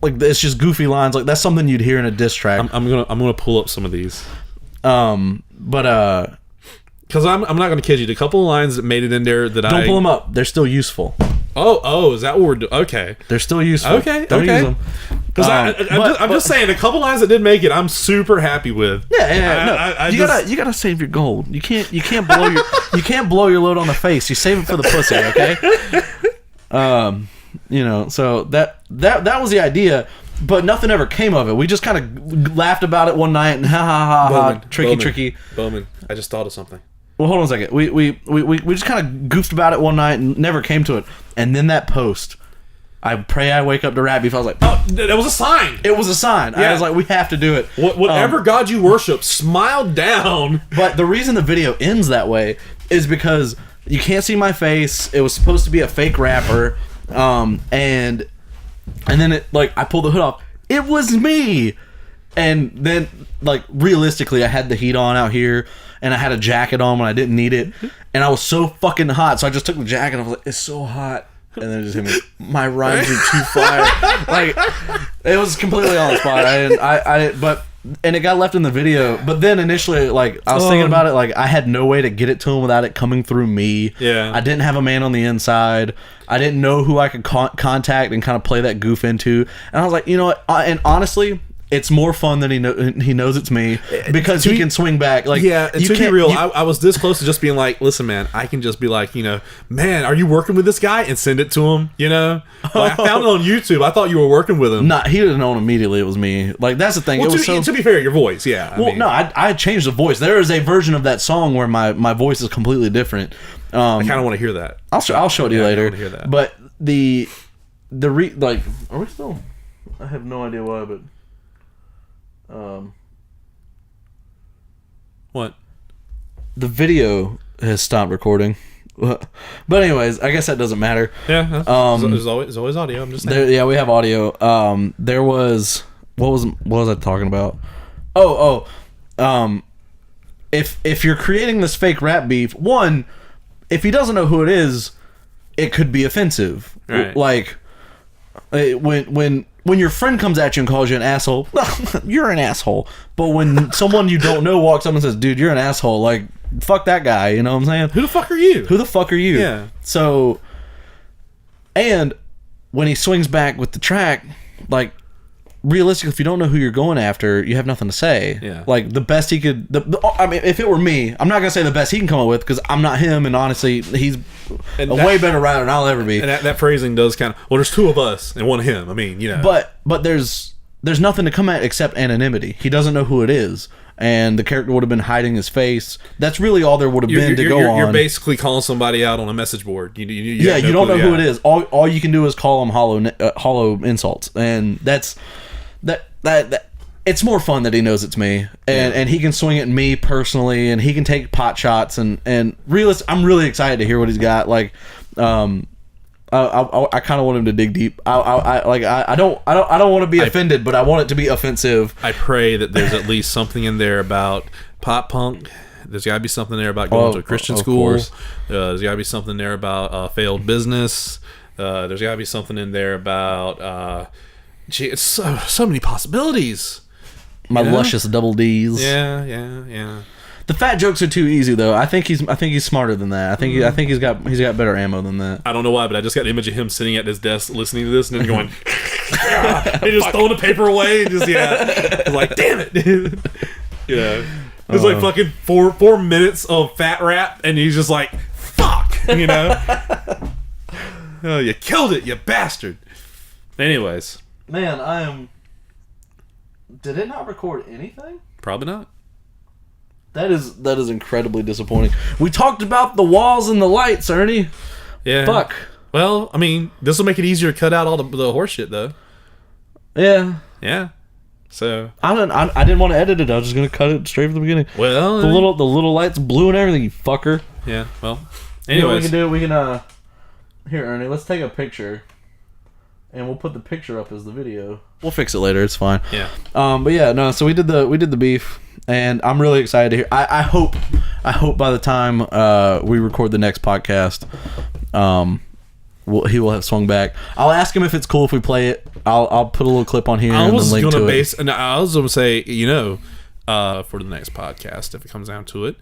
it's just goofy lines. Like that's something you'd hear in a diss track. I'm gonna pull up some of these. Because I'm not going to kid you. The couple of lines that made it in there that don't pull them up. They're still useful. Oh, is that what we're doing? Okay. They're still useful. Okay. Don't use them. Because I'm just saying, a couple lines that did make it, I'm super happy with. Yeah. You gotta save your gold. You can't blow your load on the face. You save it for the pussy. Okay. So that was the idea. But nothing ever came of it. We just kind of laughed about it one night and ha, tricky. Bowman, I just thought of something. Well, hold on a second. We just kind of goofed about it one night and never came to it. And then that post, I pray I wake up to rap beef. I was like, Oh, that was a sign. it was a sign. Yeah. I was like, we have to do it. Whatever God you worship, smile down. But the reason the video ends that way is because you can't see my face. It was supposed to be a fake rapper, and then it like I pulled the hood off. It was me, and then like realistically, I had the heat on out here, and I had a jacket on when I didn't need it, and I was so fucking hot. So I just took the jacket. And I was like, it's so hot. And then it just hit me. My rhymes are too fire. Like it was completely on the spot. And it got left in the video. But then initially, like I was thinking about it, like I had no way to get it to him without it coming through me. Yeah. I didn't have a man on the inside. I didn't know who I could contact and kind of play that goof into. And I was like, you know what? And honestly, it's more fun than he knows it's me because he can swing back. Like, yeah, and to be real, I was this close to just being like, listen, man, I can just be like, man, are you working with this guy? And send it to him, Like, I found it on YouTube. I thought you were working with him. Nah, he didn't know immediately it was me. Like, that's the thing. Well, it was to be fair, your voice, yeah. I changed the voice. There is a version of that song where my voice is completely different. I kind of want to hear that. I'll show it to you later. I want to hear that. But are we still? I have no idea why, but what? The video has stopped recording. But anyways, I guess that doesn't matter. Yeah. There's always audio. I'm just saying. Yeah, we have audio. There was what was I talking about? If you're creating this fake rap beef, one, if he doesn't know who it is, it could be offensive. Right. Like when your friend comes at you and calls you an asshole, you're an asshole. But when someone you don't know walks up and says, dude, you're an asshole, like, fuck that guy, you know what I'm saying? Who the fuck are you? Who the fuck are you? Yeah. So, and when he swings back with the track, like, realistically, if you don't know who you're going after, you have nothing to say. Yeah. Like, the best he could... I mean, if it were me, I'm not going to say the best he can come up with, because I'm not him, and honestly, he's way better writer than I'll ever be. And that phrasing does kind of... Well, there's two of us and one of him. I mean, But there's nothing to come at except anonymity. He doesn't know who it is. And the character would have been hiding his face. That's really all there would have been to go on. You're basically calling somebody out on a message board. You don't know who it is. All you can do is call them hollow insults, and that's that. It's more fun that he knows it's me, and he can swing at me personally, and he can take pot shots, and I'm really excited to hear what he's got. Like, I kind of want him to dig deep. I don't want to be offended, but I want it to be offensive. I pray that there's at least something in there about pop punk. There's got to be something there about going to a Christian school. There's got to be something there about failed business. There's got to be something in there about it's so many possibilities. My luscious double D's. Yeah. The fat jokes are too easy, though. I think he's smarter than that. I think he's got better ammo than that. I don't know why, but I just got an image of him sitting at his desk listening to this and then going, and just throwing the paper away and just like, damn it. It's like fucking four minutes of fat rap, and he's just like, fuck, Oh, you killed it, you bastard. Anyways, man, I am. Did it not record anything? Probably not. That is incredibly disappointing. We talked about the walls and the lights, Ernie. Yeah. Fuck. Well, I mean, this will make it easier to cut out all the horse shit, though. Yeah. Yeah. So I didn't want to edit it. I was just gonna cut it straight from the beginning. Well, the little lights blue and everything. You fucker. Yeah. Well. Anyways, we can here, Ernie. Let's take a picture, and we'll put the picture up as the video. We'll fix it later. It's fine. Yeah. But yeah, no. So we did the beef. And I'm really excited to hear. I hope by the time we record the next podcast, he will have swung back. I'll ask him if it's cool if we play it. I'll put a little clip on here and then link to it. And I was going to say, for the next podcast, if it comes down to it,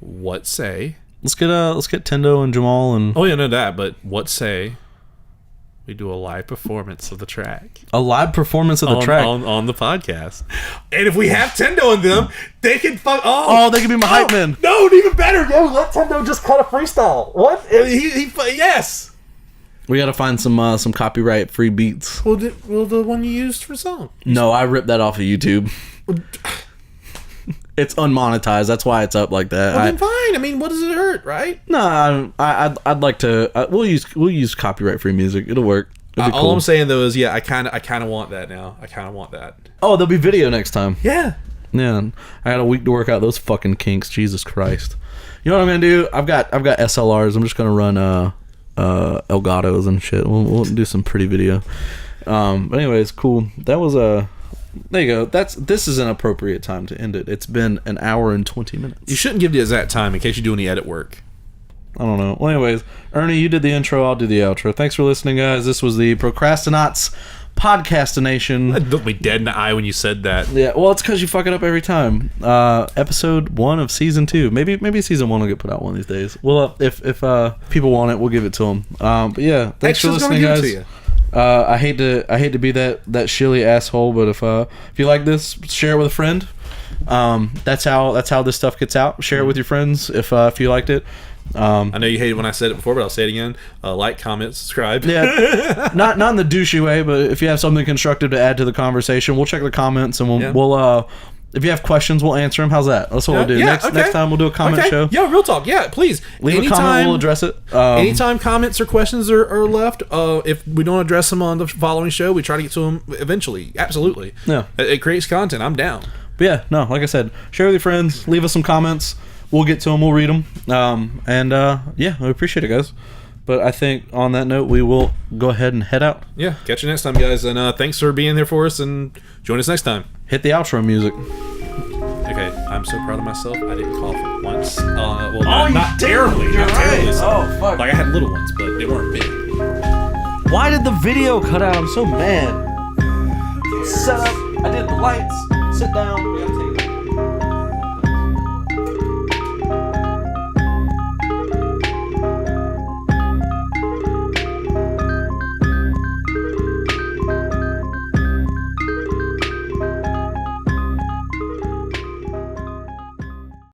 what say? Let's get Tendo and Jamal and. Oh yeah, no that. But what say? We do a live performance of the track. A live performance of the track on the podcast. And if we have Tendo in them, they can they can be my hype man. No, even better. Yo, let Tendo just cut a freestyle. What? Yes. We got to find some copyright free beats. Well, the one you used for song. No, I ripped that off of YouTube. It's unmonetized. That's why it's up like that. Well, then fine. I mean, what does it hurt, right? No, I'd like to. We'll use copyright free music. It'll work. It'll be All cool. I'm saying though is, yeah, I kind of want that now. I kind of want that. Oh, there'll be video next time. Yeah. Yeah, I got a week to work out those fucking kinks. Jesus Christ. You know what I'm gonna do? I've got SLRs. I'm just gonna run Elgato's and shit. We'll do some pretty video. But anyways, cool. That was there you go. This is an appropriate time to end it. It's been an hour and 20 minutes. You shouldn't give the exact time in case you do any edit work. I don't know. Well, anyways, Ernie, you did the intro. I'll do the outro. Thanks for listening, guys. This was the Procrastinauts Podcastination. Look me dead in the eye when you said that. Yeah, well, it's because you fuck it up every time. Episode 1 of season 2. Maybe season 1 will get put out one of these days. Well, if people want it, we'll give it to them. But yeah, thanks for listening, guys. I hate to be that shilly asshole, but if you like this, share it with a friend. That's how this stuff gets out. Share it with your friends if you liked it. I know you hated when I said it before, but I'll say it again. Like, comment, subscribe. Yeah, not in the douchey way, but if you have something constructive to add to the conversation, we'll check the comments and we'll if you have questions, we'll answer them. How's that? That's what we'll do. Next time we'll do a comment show. Yeah, real talk. Yeah, please. Leave a comment, we'll address it. Anytime comments or questions are left, if we don't address them on the following show, we try to get to them eventually. Absolutely. Yeah. It creates content. I'm down. But yeah, no, like I said, share with your friends. Leave us some comments. We'll get to them. We'll read them. Yeah, I appreciate it, guys. But I think on that note, we will go ahead and head out. Yeah, catch you next time, guys. And thanks for being there for us, and join us next time. Hit the outro music. Okay, I'm so proud of myself. I didn't cough once. Not terribly. Not terribly. Oh, fuck. Like, I had little ones, but they weren't big. Why did the video cut out? I'm so mad. Set up. I did the lights. Sit down.